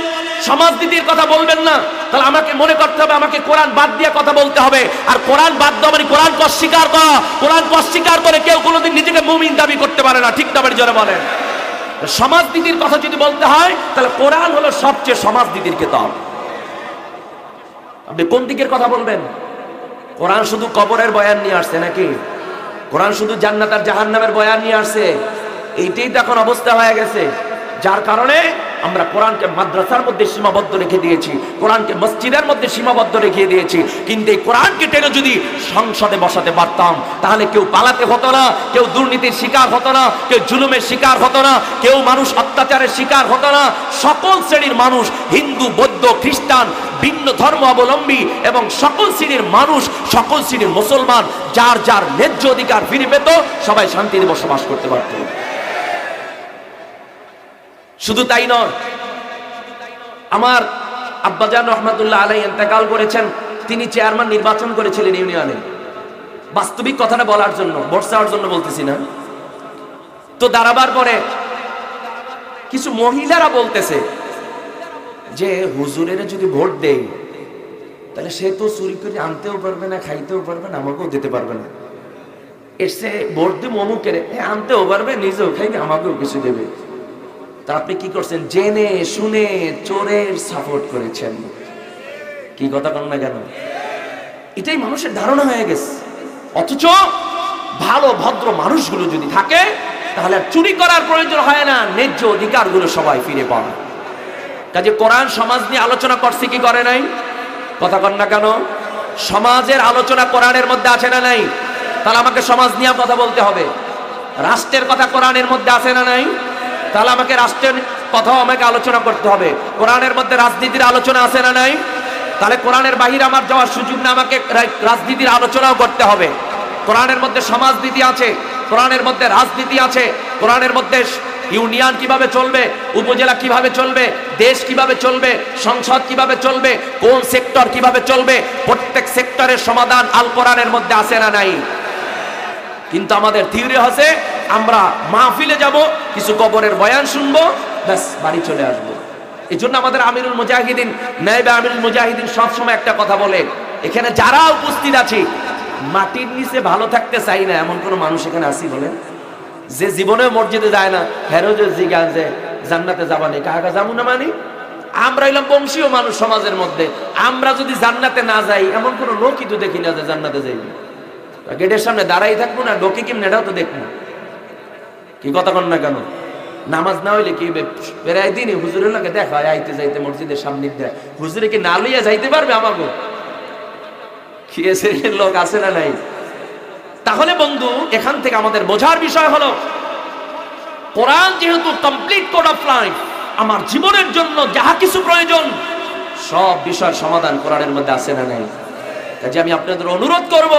[SPEAKER 1] সমাজনীতির কথা বলবেন না, তাহলে আমাকে মনে করতে হবে আমাকে কোরআন বাদ দিয়ে কথা বলতে হবে। আর কোরআন বাদ দেওয়া মানে কোরআনকে অস্বীকার করা। কোরআনকে অস্বীকার করে কেউ কোনোদিন নিজেকে মুমিন দাবি করতে পারে না। ঠিক না বাড়ি জোরে বলেন? সমাজনীতির কথা যদি বলতে হয়, তাহলে কোরআন হলো সবচেয়ে সমাজনীতির কিতাব। আপনি কোন দিকের কথা বলবেন? কোরআন শুধু কবরের বয়ান নিয়ে আসছে নাকি? কোরআন শুধু জান্নাত আর জাহান্নামের বয়ান নিয়ে আসছে? এইটাই তো এখন অবস্থা হয়ে গেছে। যার কারণে আমরা কোরআনকে মাদ্রাসার মধ্যে সীমাবদ্ধ রেখে দিয়েছি, কোরআনকে মসজিদের মধ্যে সীমাবদ্ধ রেখে দিয়েছি। কিন্তু এই কোরআনকে টেনে যদি সংসদে বসাতে পারতাম, তাহলে কেউ পালাতে হতো না, কেউ দুর্নীতির শিকার হতো না, কেউ জুলুমের শিকার হতো না, কেউ মানুষ অত্যাচারের শিকার হতো না। সকল শ্রেণীর মানুষ, হিন্দু, বৌদ্ধ, খ্রিস্টান, ভিন্ন ধর্ম অবলম্বী এবং সকল শ্রেণীর মানুষ, সকল শ্রেণীর মুসলমান যার যার ন্যায্য অধিকার ফিরে পেত, সবাই শান্তিতে বসবাস করতে পারত। শুধু তাই নয়, আমার আব্বাজান রহমাতুল্লাহ আলাইহি ইন্তেকাল করেছেন। তিনি চেয়ারম্যান নির্বাচন করেছিলেন ইউনিয়নে। বাস্তবিক কথাটা বলার জন্য, ভোট চাওয়ার জন্য বলতেছি না। তো দাঁড়াবার পরে কিছু মহিলারা বলতেছে যে হুজুরের যদি ভোট দেই, তাহলে সে তো চুরি করে আনতেও পারবে না, খাইতেও পারবে না, আমাকেও দিতে পারবে না। এসে ভোট দিব অমুকের, আনতেও পারবে, নিজেও খাইবে, আমাকেও কিছু দেবে। তা আপনি কি করছেন? জেনে শুনে চোরের সাপোর্ট করেছেন। কি কথা কন না কেন? এটাই মানুষের ধারণা হয়ে গেছে। অথচ ভালো ভদ্র মানুষগুলো যদি থাকে, তাহলে আর চুরি করার প্রয়োজন হয় না, ন্যায্য অধিকারগুলো সবাই ফিরে পায়। কাজে কোরআন সমাজ নিয়ে আলোচনা করছে কি করে নাই? কথা কন না কেন? সমাজের আলোচনা কোরআনের মধ্যে আছে না নাই? তাহলে আমাকে সমাজ নিয়ে কথা বলতে হবে। রাষ্ট্রের কথা কোরআনের মধ্যে আছে না নাই? তাহলে আমাকে রাষ্ট্রের কথাও আমাকে আলোচনা করতে হবে। কোরআনের মধ্যে রাজনীতির আলোচনা আছে না নাই? তাহলে কোরআনের বাহিরে আমার যাওয়ার সুযোগ না, আমাকে রাজনীতির আলোচনাও করতে হবে। কোরআনের মধ্যে সমাজনীতি আছে, কোরআনের মধ্যে রাজনীতি আছে, কোরআনের মধ্যে ইউনিয়ন কিভাবে চলবে, উপজেলা কিভাবে চলবে, দেশ কিভাবে চলবে, সংসদ কিভাবে চলবে, কোন সেক্টর কিভাবে চলবে, প্রত্যেক সেক্টরের সমাধান আল কোরআনের মধ্যে আছে না নাই? কিন্তু আমাদের থিওরি আছে, আমরা মাহফিলে যাব, কিছু কবরের বয়ান শুনবো, ব্যাস বাড়ি চলে আসবো। এই জন্য আমাদের আমিরুল মুজাহিদিন, নায়েবে আমিরুল মুজাহিদিন সবসময় একটা কথা বলে, এখানে যারা উপস্থিত আছি, মাটির নিচে ভালো থাকতে চাই না এমন কোন মানুষ এখানে আসি বলেন? যে জীবনে মসজিদে যায় না, হেরো যে জিজ্ঞান যে জান্নাতে যাবা নেই, কাকা যাবো না মানে? আমরা এলাম বংশীয় মানুষ সমাজের মধ্যে, আমরা যদি জান্নাতে না যাই এমন কোন লোকই তো দেখি না যে জান্নাতে যাইবে। গেটের সামনে দাঁড়াই থাকবো না, ডোকে কিম নেটাও তো দেখবো। কি কথা কন না কেন? নামাজ না হইলে কি বেড়াই দিনই হুজুরের লোকে দেখা হয় আইতে যাইতে মসজিদের সামনে দেয়, হুজুরে কি না লইয়া যাইতে পারবে আমাকে? এ শ্রেণীর লোক আছে না নাই? তাহলে বন্ধু, এখান থেকে আমাদের বোঝার বিষয় হলো, কোরআন যেহেতু কমপ্লিট কোড অফ লাইফ, আমার জীবনের জন্য যাহা কিছু প্রয়োজন সব বিষয়ের সমাধান কোরআনের মধ্যে আছে না নাই? কাজে আমি আপনাদের অনুরোধ করব,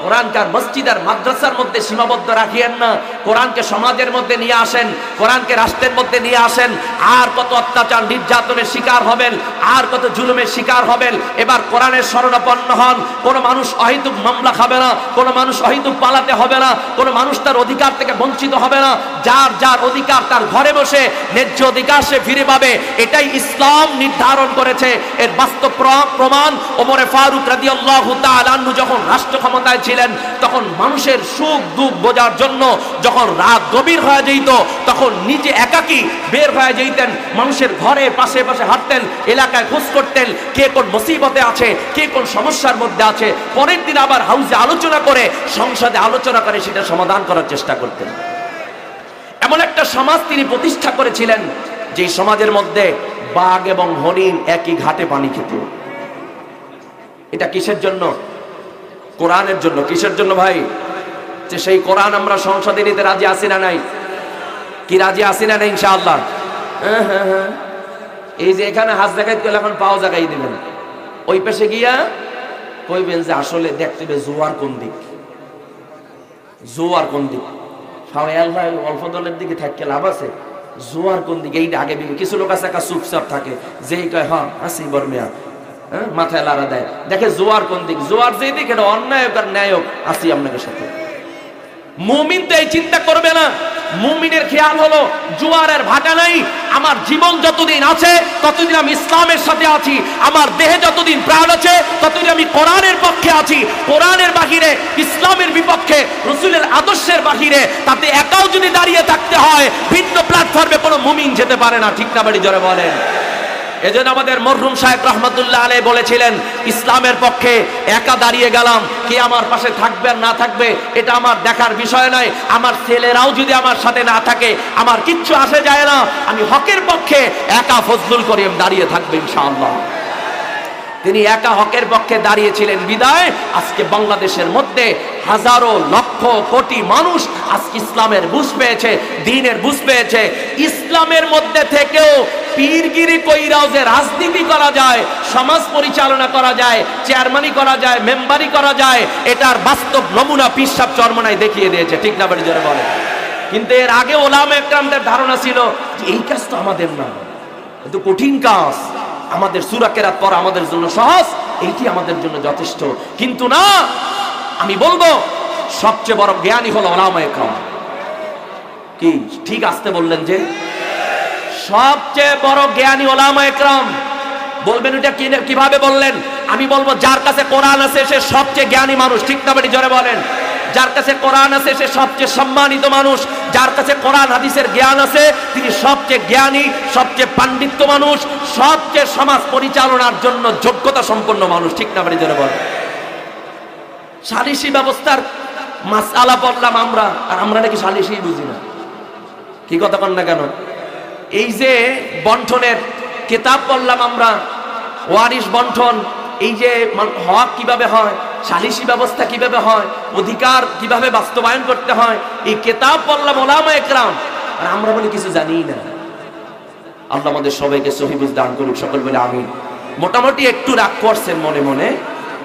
[SPEAKER 1] কোরআনকে আর মসজিদ আর মাদ্রাসার মধ্যে সীমাবদ্ধ রাখিয়েন না। কোরআনকে সমাজের মধ্যে নিয়ে আসেন, কোরআনকে রাষ্ট্রের মধ্যে নিয়ে আসেন। আর কত অত্যাচার নির্যাতনের শিকার হবেন, আর কত জুলুমের শিকার হবেন। এবার কোরআনের শরণাপন্ন হন। কোনো মানুষ অহেতুক মামলা খাবে না, কোনো মানুষ অহেতুক পালাতে হবে না, কোনো মানুষ তার অধিকার থেকে বঞ্চিত হবে না। যার যার অধিকার তার ঘরে বসে ন্যায্য অধিকার সে ফিরে পাবে, এটাই ইসলাম নির্ধারণ করেছে। এর বাস্তব প্রমাণ ওমরে ফারুক রাদিয়াল্লাহু তাআলা আনহু যখন রাষ্ট্র ক্ষমতায় ছিলেন, তখন মানুষের সুখ দুঃখ বোঝার জন্য যখন রাত গভীর হয়ে যেত, তখন নিজে একাকী বের হয়ে যেতেন, মানুষের ঘরে পাশে পাশে হাঁটতেন, এলাকায় খোঁজ করতেন কে কোন মুসিবতে আছে, কে কোন সমস্যার মধ্যে আছে। পরের দিন আবার হাউসে আলোচনা করে, সংসদে আলোচনা করে সেটা সমাধান করার চেষ্টা করতেন। এমন একটা সমাজ তিনি প্রতিষ্ঠা করেছিলেন, যে সমাজের মধ্যে বাঘ এবং হরিণ একই ঘাটে পানি খেত। এটা কিসের জন্য? কোরআনের জন্য। কিসের জন্য ভাই? যে সেই কোরআন আমরা সংসদে নিতে রাজি আছি না নাই? কি রাজি আছি না নাই ইনশাআল্লাহ? হ্যাঁ। এই যে এখানে হাত দেখাই গেলে এখন পাও জায়গায় দিবেন, ওই পাশে গিয়া কইবেন যে আসলে দেখতে হবে জোয়ার কোন দিক, জোয়ার কোন দিক। অল্প দলের দিকে থাকতে লাভ আছে, জোয়ার কোন দিকে এইটা আগে দিবে। কিছু লোক আছে একা চুপচাপ থাকে, যেই কয় হ্যাঁ আসি বর্মিয়া, মাথায় লাড়া দেয়, দেখে জোয়ার কোন দিক। জোয়ার যেই দিক এটা অন্যায় হোক আর ন্যায় হোক, আসি আপনাদের সাথে। মুমিন তো এই চিন্তা করবে না। মুমিনের খেয়াল হলো জোয়ারের ভাটা নাই, আমার জীবন যতদিন আছে ততদিন আমি ইসলামের সাথে আছি, আমার দেহে যতদিন প্রাণ আছে ততদিন আমি কোরআনের পক্ষে আছি। কোরআনের বাহিরে, ইসলামের বিপক্ষে, রাসূলের আদর্শের বাহিরে তাতে একাও যদি দাঁড়িয়ে থাকতে হয়, ভিন্ন প্ল্যাটফর্মে কোনো মুমিন যেতে পারে না। ঠিক না বাড়ি জোরে বলেন? এজন্য আমাদের মরহুম সাহেব রহমাতুল্লাহ আলাইহি বলেছিলেন, ইসলামের পক্ষে একা দাঁড়িয়ে গেলাম, কে আমার পাশে থাকবে আর না থাকবে এটা আমার দেখার বিষয় নয়। আমার ছেলেরাও যদি আমার সাথে না থাকে আমার কিচ্ছু আসে যায় না, আমি হকের পক্ষে একা ফজলুল করিম দাঁড়িয়ে থাকবে ইনশাআল্লাহ। তিনি একা হকের পক্ষে দাঁড়িয়েছিলেন বিদায় আজকে বাংলাদেশের মধ্যে হাজারো লক্ষ কোটি মানুষ আজকে ইসলামের বুঝ পেয়েছে, দ্বীনের বুঝ পেয়েছে। ইসলামের মধ্যে থেকেও পীরগিরি কইরাও যে রাজনীতি করা যায়, সমাজ পরিচালনা করা যায়, চেয়ারম্যানি করা যায়, মেম্বারি করা যায়, এটার বাস্তব নমুনা পীর সাহেব চরমনায় দেখিয়ে দিয়েছে। ঠিক না বাড়ি জোরে বলে? কিন্তু এর আগে ওলামা একরামদের ধারণা ছিল যে এই কাজ তো আমাদের না, কিন্তু কঠিন কাজ, আমাদের সূরা কেরাত পড়া আমাদের জন্য সহজ, এইটি আমাদের জন্য যথেষ্ট। কিন্তু না, আমি বলবো সবচেয়ে বড় জ্ঞানী হলো ওলামা একরাম। কি ঠিক আসতে বললেন যে সবচেয়ে বড় জ্ঞানী ওলামা একরাম। বলবেন এটা কিভাবে বললেন? আমি বলবো যার কাছে কোরআন আছে সে সবচেয়ে জ্ঞানী মানুষ। ঠিক না বেটি জোরে বলেন? যার কাছে কোরআন আছে সে সবচেয়ে সম্মানিত মানুষ। যার কাছে কোরআন হাদিসের জ্ঞান আছে তিনি সবচেয়ে জ্ঞানী, সবচেয়ে পাণ্ডিত্য মানুষ, সবচেয়ে সমাজ পরিচালনার জন্য যোগ্যতা সম্পন্ন মানুষ। ঠিক না বেটি জোরে বলেন? সালিসি ব্যবস্থার মাসআলা পড়লাম আমরা, আর আমরা নাকি সালিসি বুঝি না। কি কথা কন না কেন? এই যে বন্টনের কিতাব পড়লাম আমরা, ওয়ারিশ বন্টন, এই যে হক কিভাবে হয়, সালিসি ব্যবস্থা কিভাবে হয়, অধিকার কিভাবে বাস্তবায়ন করতে হয়, এই কিতাব পড়লাম ওলামা একরাম, আর আমরা বলি কিছু জানি না। আল্লাহ আমাদের সবাইকে সহি বুঝ দান করুক, সকল বলে আমিন। মোটামুটি একটু রাগ করছেন মনে মনে,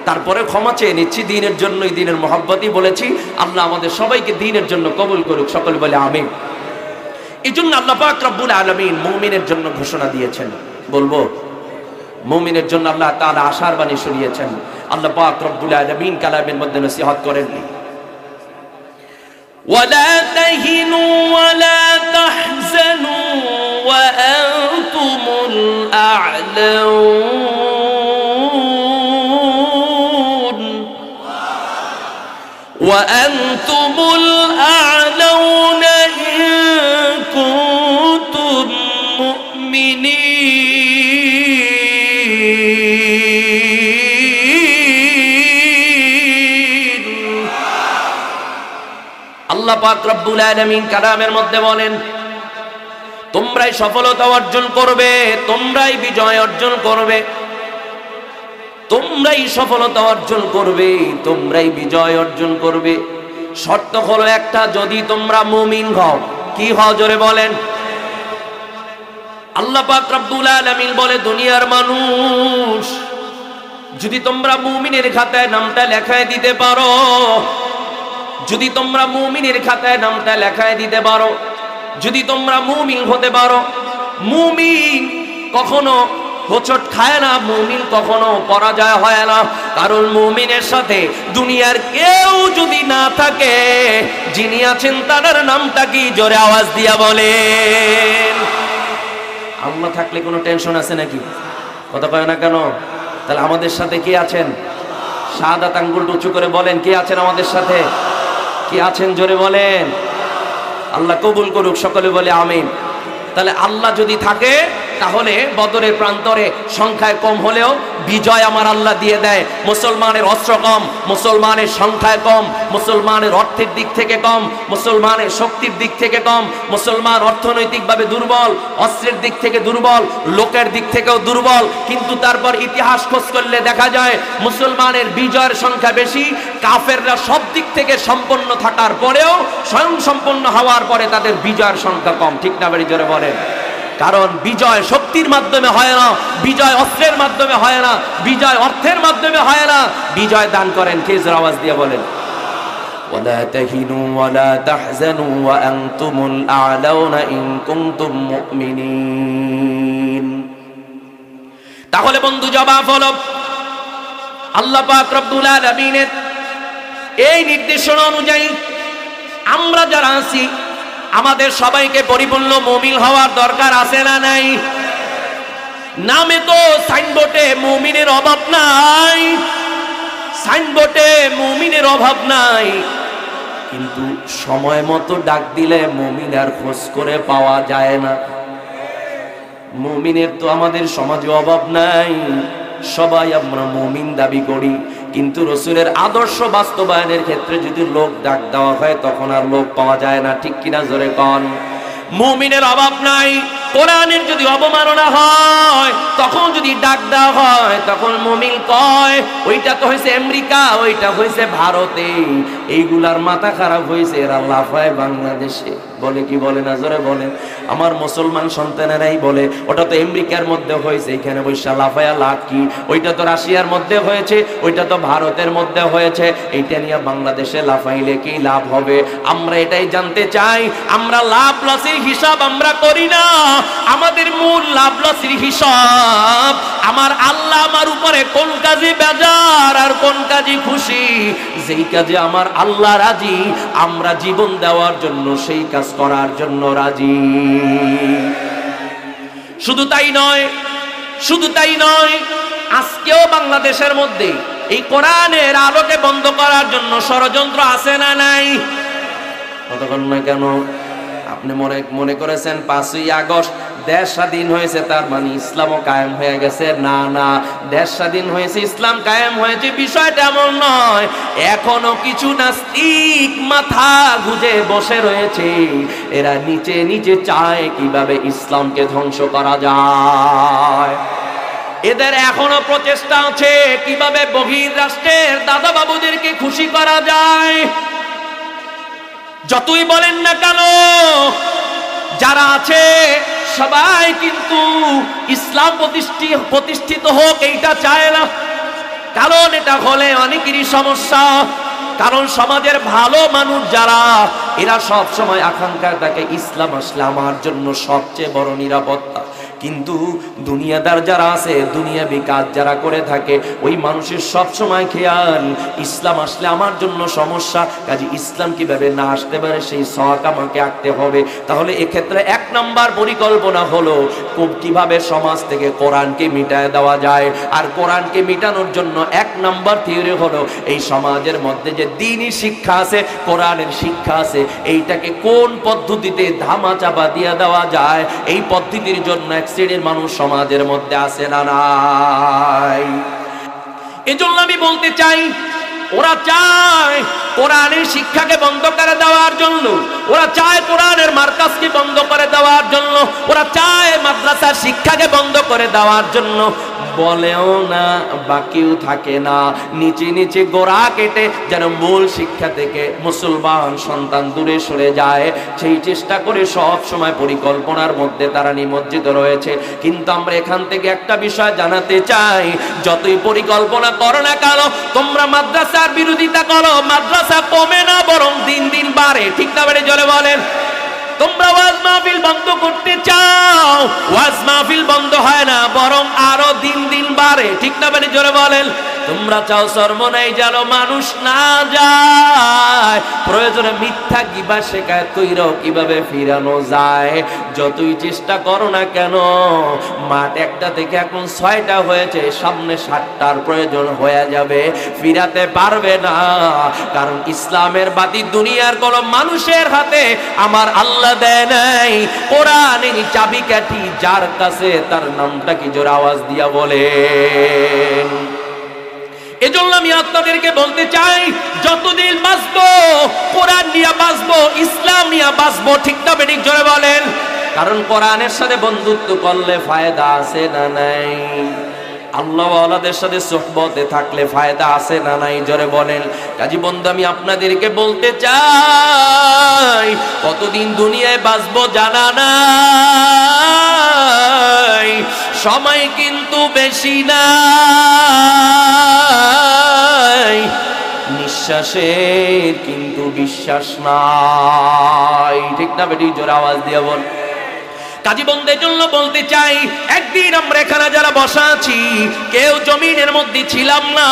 [SPEAKER 1] তারপরে ক্ষমা চেয়ে নিচ্ছি। দ্বীনের জন্যই, দ্বীনের মহব্বতই বলেছি। আল্লাহ আমাদের সবাইকে দ্বীনের জন্য কবুল করুক, সকল বলে আমিন। এই জন্য আল্লাহ পাক রব্বুল আলামিন মুমিনের জন্য ঘোষণা দিয়েছেন। বলবো মুমিনের জন্য আল্লাহ তাআলা আশার বাণী শুনিয়েছেন। আল্লাহ পাক রব্বুল আলামিন কালামের মধ্যে নসিহত করেননি, ওয়ালা তাহিনু ওয়ালা তাহজানু ওয়া আনতুমুল আ'লাউন ওয়া আনতুমুল আ'লাউনা ইন কুনতুম মুমিনিন। আল্লাহ পাক রব্বুল আলামিন কালামের মধ্যে বলেন, তোমরাই সফলতা অর্জন করবে, তোমরাই বিজয় অর্জন করবে। তোমরাই সফলতা অর্জন করবে, তোমরাই বিজয় অর্জন করবে। শর্ত হলো একটা, যদি তোমরা মুমিন হও। কি হও জোরে বলেন? আল্লাহ পাক রব্বুল আলামিন বলে, দুনিয়ার মানুষ, যদি তোমরা মুমিনের খাতায় নামটা লেখায় দিতে পারো, যদি তোমরা মুমিনের খাতায় নামটা লেখায় দিতে পারো, যদি তোমরা মুমিন হতে পারো। মুমিন কখনো হোঁচট খায় না, মুমিন কখনো পরাজয় হয় না। কারণ মুমিনের সাথে দুনিয়ার কেউ যদি না থাকে, যিনি আছেন তার নামটা কি? জোরে আওয়াজ দিয়া বলেন। আল্লাহ থাকলে কোনো টেনশন আছে নাকি? কথা কয় না কেন? তাহলে আমাদের সাথে কে আছেন? শাহাদাত আঙ্গুলটা উঁচু করে বলেন, কে আছেন আমাদের সাথে? কে আছেন জোরে বলেন। আল্লাহ কবুল করুক, সকলে বলে আমিন। তাহলে আল্লাহ যদি থাকে, তাহলে বদরের প্রান্তরে সংখ্যায় কম হলেও বিজয় আমার আল্লাহ দিয়ে দেয়। মুসলমানের অস্ত্র কম, মুসলমানের সংখ্যায় কম, মুসলমানের অর্থের দিক থেকে কম, মুসলমানের শক্তির দিক থেকে কম, মুসলমান অর্থনৈতিকভাবে দুর্বল, অস্ত্রের দিক থেকে দুর্বল, লোকের দিক থেকেও দুর্বল। কিন্তু তারপর ইতিহাস খোঁজ করলে দেখা যায় মুসলমানের বিজয়ের সংখ্যা বেশি। কাফেররা সব দিক থেকে সম্পন্ন থাকার পরেও, স্বয়ং সম্পন্ন হওয়ার পরে তাদের বিজয়ের সংখ্যা কম। ঠিক না বাড়ি জোরে বলেন? কারণ বিজয় শক্তির মাধ্যমে হয় না, বিজয় অস্ত্রের মাধ্যমে হয় না, বিজয় অর্থের মাধ্যমে হয় না। বিজয় দান করেন কে? জোরে আওয়াজ দিয়ে বলেন। ওয়ালা তাহিনু ওয়ালা তাহজানু ওয়া আনতুমুল আ'লাউনা ইন কুনতুম মুমিনিন। তাহলে বন্ধু, জবাব হলো আল্লাহ পাক রব্বুল আলামিনের এই নির্দেশনা অনুযায়ী আমরা যারা আছি, আমাদের সবাইকে পরিপূর্ণ মুমিন হওয়ার দরকার আছে না নাই? নামে তো সাইনবোর্ডে মুমিনের অভাব নাই, সাইনবোর্ডে মুমিনের অভাব নাই, কিন্তু সময় মতো ডাক দিলে মুমিন আর খোঁজ করে পাওয়া যায় না। মুমিনের তো আমাদের সমাজে অভাব নাই, সবাই আমরা মুমিন দাবি করি, কিন্তু রসুলের আদর্শ বাস্তবায়নের ক্ষেত্রে যদি লোক ডাক দেওয়া হয়, তখন আর লোক পাওয়া যায় না। ঠিক কিনা জোরে কন? মুমিনের অভাব নাই। কোরআনের যদি অবমাননা হয়, তখন যদি ডাক দেওয়া হয়, তখন মুমিন কয় ওইটা তো হয়েছে আমেরিকা, ওইটা হয়েছে ভারতে, এইগুলার মাথা খারাপ হয়েছে, এরা লাফায় বাংলাদেশে। বলে কি বলে না জোরে বলেন? আমার মুসলমান সন্তানেরাই বলে ওটা তো আমেরিকার মধ্যে হয়েছে, এখানে বৈশা লাফায়া লাভ কি? ওইটা তো রাশিয়ার মধ্যে হয়েছে, ওইটা তো ভারতের মধ্যে হয়েছে, এইটা নিয়ে বাংলাদেশে লাফাইলে কি লাভ হবে? আমরা এটাই জানতে চাই। আমরা লাভ লসের হিসাব আমরা করি না, আমাদের মূল লাভ লসের হিসাব আমার আল্লাহ আমার উপরে কোন কাজে বেজার আর কোন কাজে খুশি। যেই কাজে আমার আল্লাহ রাজি, আমরা জীবন দেওয়ার জন্য সেই কাজ করার জন্য রাজি। শুধু তাই নয়, শুধু তাই নয়, আজকেও বাংলাদেশের মধ্যে এই কোরআনের আলোকে বন্ধ করার জন্য ষড়যন্ত্র আছে না নাই? কতক্ষণ না কেন? আপনি মনে করেছেন 5ই আগস্ট দেশ স্বাধীন হয়েছে, তার মানে ইসলামও কায়েম হয়ে গেছে? না না, দেশ স্বাধীন হয়েছে, ইসলাম কায়েম হয়েছে, বিষয়টা এমন নয়। এখনো কিছু নাস্তিক মাথা গুজে বসে রয়েছে, এরা নিচে নিচে চায় কিভাবে ইসলামকে ধ্বংস করা যায়। এদের এখনো প্রচেষ্টা আছে কিভাবে বহির রাষ্ট্রের দাদা বাবুদেরকে খুশি করা যায়। যতই বলেন না কেন, যারা আছে সবাই কিন্তু ইসলাম প্রতিষ্ঠিত হোক এইটা চায় না। কারণ এটা হলে অনেকেরই সমস্যা। কারণ সমাজের ভালো মানুষ যারা, এরা সব সময় আকাঙ্ক্ষা থাকে ইসলাম আসলে আমার জন্য সবচেয়ে বড় নিরাপত্তা। কিন্তু দুনিয়াদার যারা আছে, দুনিয়াবি কাজ যারা করে থাকে, ওই মানুষের সব সময় খেয়াল ইসলাম আসলে আমার জন্য সমস্যা, কাজে ইসলাম কিভাবে না আসতে পারে সেই শখ আমাকে আঁকতে হবে। তাহলে এক্ষেত্রে 1 নম্বর পরিকল্পনা হলো কিভাবে সমাজ থেকে কোরআনকে মিটায় দেওয়া যায়। আর কোরআনকে মিটানোর জন্য 1 নম্বর থিওরি হলো এই সমাজের মধ্যে যে দ্বীনি শিক্ষা আছে, কোরআনের শিক্ষা আছে, এইটাকে কোন পদ্ধতিতে ধামা চাপা দিয়ে দেওয়া যায়, এই পদ্ধতির জন্য শ্রেণীর মানুষ সমাজের মধ্যে আছে না নাই? এজন্য আমি বলতে চাই, ওরা চায় কোরআনের শিক্ষাকে বন্ধ করে দেওয়ার জন্য, ওরা চায় কোরআনের মার্কাজকে বন্ধ করে দেওয়ার জন্য, ওরা চায় মাদ্রাসার শিক্ষাকে বন্ধ করে দেওয়ার জন্য বলেও না, বাকিও থাকে না, নিচে নিচে গোড়া কেটে যেন মূল শিক্ষা থেকে মুসলমান সন্তান দূরে সরে যায়, সেই চেষ্টা করে সব সময় পরিকল্পনার মধ্যে তারা নিমজ্জিত রয়েছে। কিন্তু আমরা এখান থেকে একটা বিষয় জানাতে চাই, যতই পরিকল্পনা করো না কেন, তোমরা মাদ্রাসার বিরোধিতা করো, মাদ্রাসা কমে না বরং দিন দিন বাড়ে। ঠিক না বেড়ে জলে বলেন? তোমরা ওয়াজ মাহফিল বন্ধ করতে চাও, ওয়াজ মাহফিল বন্ধ হয় না বরং আরো দিন দিন বাড়ে। ঠিক না বেড়ে জোরে বলেন? তোমরা চাও চরমোনাই যেন মানুষ না যায়, প্রয়োজনে মিথ্যা কিবা শেখায়ত কইরাও কিভাবে ফিরানো যায়। যতই চেষ্টা করো না কেন, মাঠ একটা থেকে এখন 6টা হয়েছে, সামনে 7টার প্রয়োজন হয়ে যাবে, ফিরাতে পারবে না। কারণ ইসলামের বাতি দুনিয়ার কোন মানুষের হাতে আমার আল্লাহ দেয় নাই। কোরআনের চাবিকাঠি যার কাছে, তার নামটা কি জোরে আওয়াজ দিয়া বলেন? এজন্য আমি আপনাদেরকে বলতে চাই, যতদিন বাঁচবো কোরআন নিয়ে বাঁচবো, ইসলাম নিয়ে বাঁচবো। ঠিক না বেঠিক জোরে বলেন? কারণ কোরআনের সাথে বন্ধুত্ব করলে ফায়দা আছে না নাই? আল্লাহ ওয়ালাদের সাথে সোহবতে থাকলে ফায়দা আছে না নাই? জোরে বলেন। কাজী বন্ধু, আমি আপনাদেরকে বলতে চাই, কতদিন দুনিয়ায় বাঁচবো জানা নাই, সময় কিন্তু বেশি নাই, নিঃশ্বাসের কিন্তু বিশ্বাস নাই। ঠিক না বেটি? জোরে আওয়াজ দিয়ে বল। কাজী বন্ধের জন্য বলতে চাই, একদিন আমরা এখানে যারা বসা আছি কেউ জমিনের মধ্যে ছিলাম না,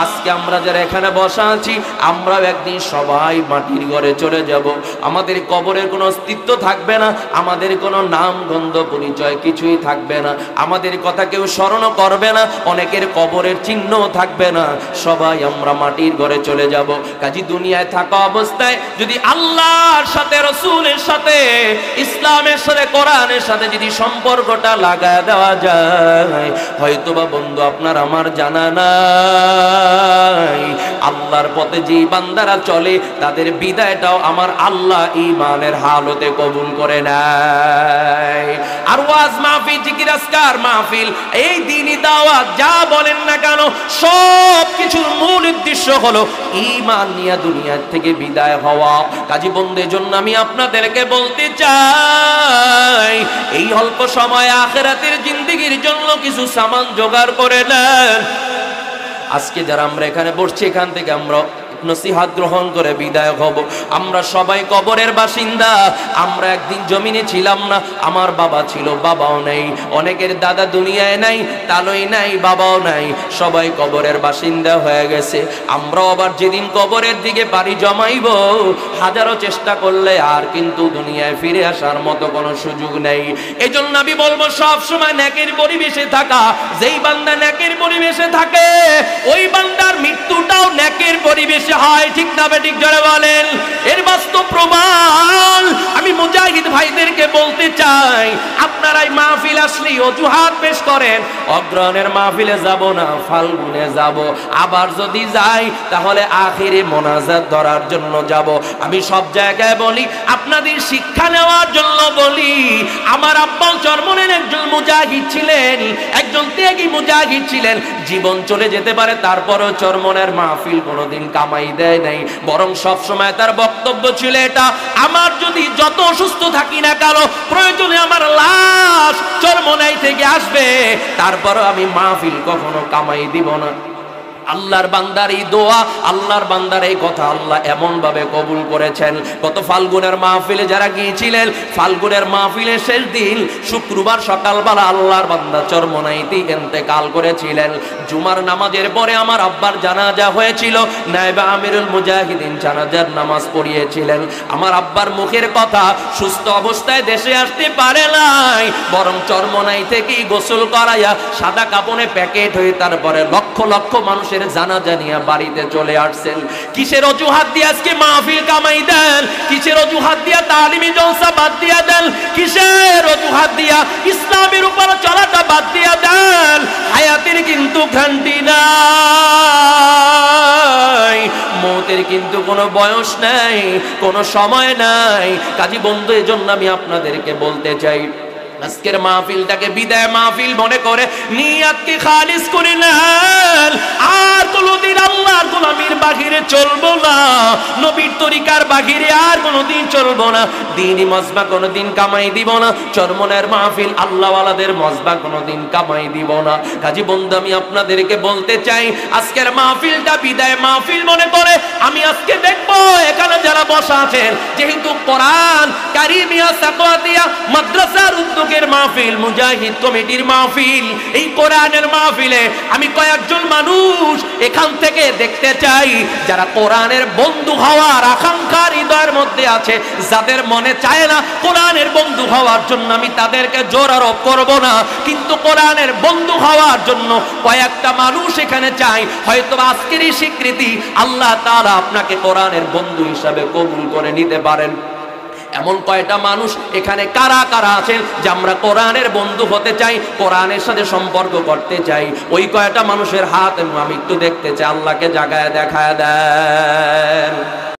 [SPEAKER 1] আজকে আমরা যারা এখানে বসা আছি আমরাও একদিন সবাই মাটির ঘরে চলে যাব। আমাদের কবরের কোনো অস্তিত্ব থাকবে না, আমাদের কোনো নাম গন্ধ পরিচয় কিছুই থাকবে না, আমাদের কথা কেউ স্মরণ করবে না, অনেকের কবরের চিহ্নও থাকবে না, সবাই আমরা মাটির ঘরে চলে যাব। কাজী দুনিয়ায় থাকা অবস্থায় যদি আল্লাহর সাথে, রসুলের সাথে, ইসলামের সাথে, কোরআনের সাথে যদি সম্পর্কটা লাগায় দেওয়া যায়, হয়তোবা বন্ধু আপনার আমার জানা নাই, আল্লাহর পথে যে বান্দারা চলে তাদের বিদায়টাও আমার আল্লাহ ঈমানের হালতে কবুল করে নেয়। আর ওয়াজ মাহফিল, জিকির আজকার মাহফিল, এই দ্বীনি দাওয়াত যা বলেন না কেন, সব কিছুর মূল উদ্দেশ্য হলো ঈমান নিয়ে দুনিয়া থেকে বিদায় হওয়া। কাজী বন্ধের জন্য আমি আপনাদেরকে বলতে চাই, এই অল্প সময় আখিরাতের জিন্দেগির জন্য কিছু সামান জোগাড় করে নেন। আজকে যারা আমরা এখানে বসছি, এখান থেকে আমরা নসিহত গ্রহণ করে বিদায় হব। আমরা সবাই কবরের বাসিন্দা। আমরা একদিন জমিনে ছিলাম না, আমার বাবা ছিল, বাবাও নেই, অনেকের দাদা দুনিয়ায় নাই, তালই নাই, বাবাও নাই, সবাই কবরের বাসিন্দা হয়ে গেছে। আমরা আবার যেদিন কবরের দিকে পাড়ি জমাইব, হাজারো চেষ্টা করলে আর কিন্তু দুনিয়ায় ফিরে আসার মতো কোনো সুযোগ নেই। এজন্য আমি বলবো, সব সময় নেকের পরিবেশে থাকা। যেই বান্দা নেকের পরিবেশে থাকে, ওই বান্দার মৃত্যুটাও নেকের পরিবেশে হয়। ঠিক না বেঠিক জোরে বলেন? এর বাস্তব প্রমাণ আমি মুজাহিদ ভাইদেরকে বলতে চাই, আপনারাই মাহফিল আসলেই অজুহাত পেশ করেন, অগ্রহণের মাহফিলে যাব না, ফাল্গুনে যাব, আবার যদি যাই তাহলে আখিরে মোনাজাত ধরার জন্য যাব। আমি সব জায়গায় বলি, আপনাদের শিক্ষা নেওয়ার জন্য বলি। আমার আব্বা চরমনের একজন মুজাহিদ ছিলেন, একজন ত্যাগী মুজাহিদ ছিলেন। জীবন চলে যেতে পারে, তারপরেও চরমনের মাহফিল কোনোদিন কামাই দেয় নাই, বরং সব সময় তার বক্তব্য ছিল এটা, আমার যদি যত অসুস্থ থাকি না কেন, প্রয়োজনে আমার লাশ চরমনাই থেকে আসবে, তারপরও আমি মাহফিল কখনো কামাই দিব না। আল্লাহর বান্দার এই দোয়া, আল্লাহর বান্দার এই কথা আল্লাহ এমন ভাবে কবুল করেছেন। গত ফাল্গুনের মাহফিলে যারা গিয়েছিলেন, ফাল্গুনের মাহফিলের শেষ দিন শুক্রবার সকালবেলা আল্লাহর বান্দা চরমনাইতে ইন্তেকাল করেছিলেন। জুমার নামাজের পরে আমার আব্বার জানাজা হয়েছিল, নায়েবে আমিরুল মুজাহিদিন জানাজার নামাজ পড়িয়েছিলেন। আমার আব্বার মুখের কথা, সুস্থ অবস্থায় দেশে আসতে পারে নাই, বরং চরমনাই থেকেই গোসল করাইয়া সাদা কাপড়ে প্যাকেট হয়ে তারপরে লক্ষ লক্ষ মানুষ জানাজা নিয়ে বাড়িতে চলে আসছেন। কিসের অজুহাত দিয়ে আজকে মাহফিল কামাই দেন? কিসের অজুহাত দিয়া তালিমি জলসা বাদ দিয়া দেন? কিসের অজুহাত দিয়া ইসলামের উপর চলাটা বাদ দিয়া দেন? হায়াতের কিন্তু গ্যারান্টি নাই, মৌতের কিন্তু কোনো বয়স নাই, কোনো সময় নাই। কাজী বন্ধু, এজন্য আমি আপনাদেরকে বলতে চাই, আজকের মাহফিলটাকে বিদায় মাহফিল মনে করে নিয়াতকে খালিস করে নেন। আর কোনোদিন আল্লাহর গোলামির বাহিরে চলবো না, নবীর তরিকার বাহিরে আর কোনোদিন চলবো না, দ্বীনি মজমা কোনোদিন কামাই দিব না, চরমনের মাহফিল আল্লাহওয়ালাদের মজমা কোনোদিন কামাই দিব না। কাজী বন্ধু আমি আপনাদেরকে বলতে চাই আজকের মাহফিলটা বিদায় মাহফিল মনে করে আমি আজকে দেখবো এখানে যারা বসা আছেন, যেহেতু কোরআন কারিমিয়া সাকওয়াতিয়া মাদ্রাসার উদ্যোগের মাহফিল, মুজাহিদ কমিটির মাহফিল, এই কোরআনের মাহফিলে আমি কয়েকজন মানুষ এখান থেকে দেখতে চাই যারা কোরআনের বন্ধু হওয়ার আকাঙ্ক্ষা হৃদয়ের মধ্যে আছে, যাদের মনে চায় না কোরআনের বন্ধু হওয়ার জন্য আমি তাদেরকে জোর আরোপ করব না, কিন্তু কোরআনের বন্ধু হওয়ার জন্য কয়েকটা মানুষ এখানে চাই। হয়তো আজকের এই স্বীকৃতি আল্লাহ তাআলা আপনাকে কোরআনের বন্ধু হিসাবে কবুল করে নিতে পারেন। এমন কয়টা মানুষ এখানে কারা কারা আছেন যে আমরা কোরআনের বন্ধু হতে চাই, কোরআনের সাথে সম্পর্ক করতে চাই? ওই কয়টা মানুষের হাত আমি একটু দেখতে চাই, আল্লাহকে জাগায় দেখায় দেন।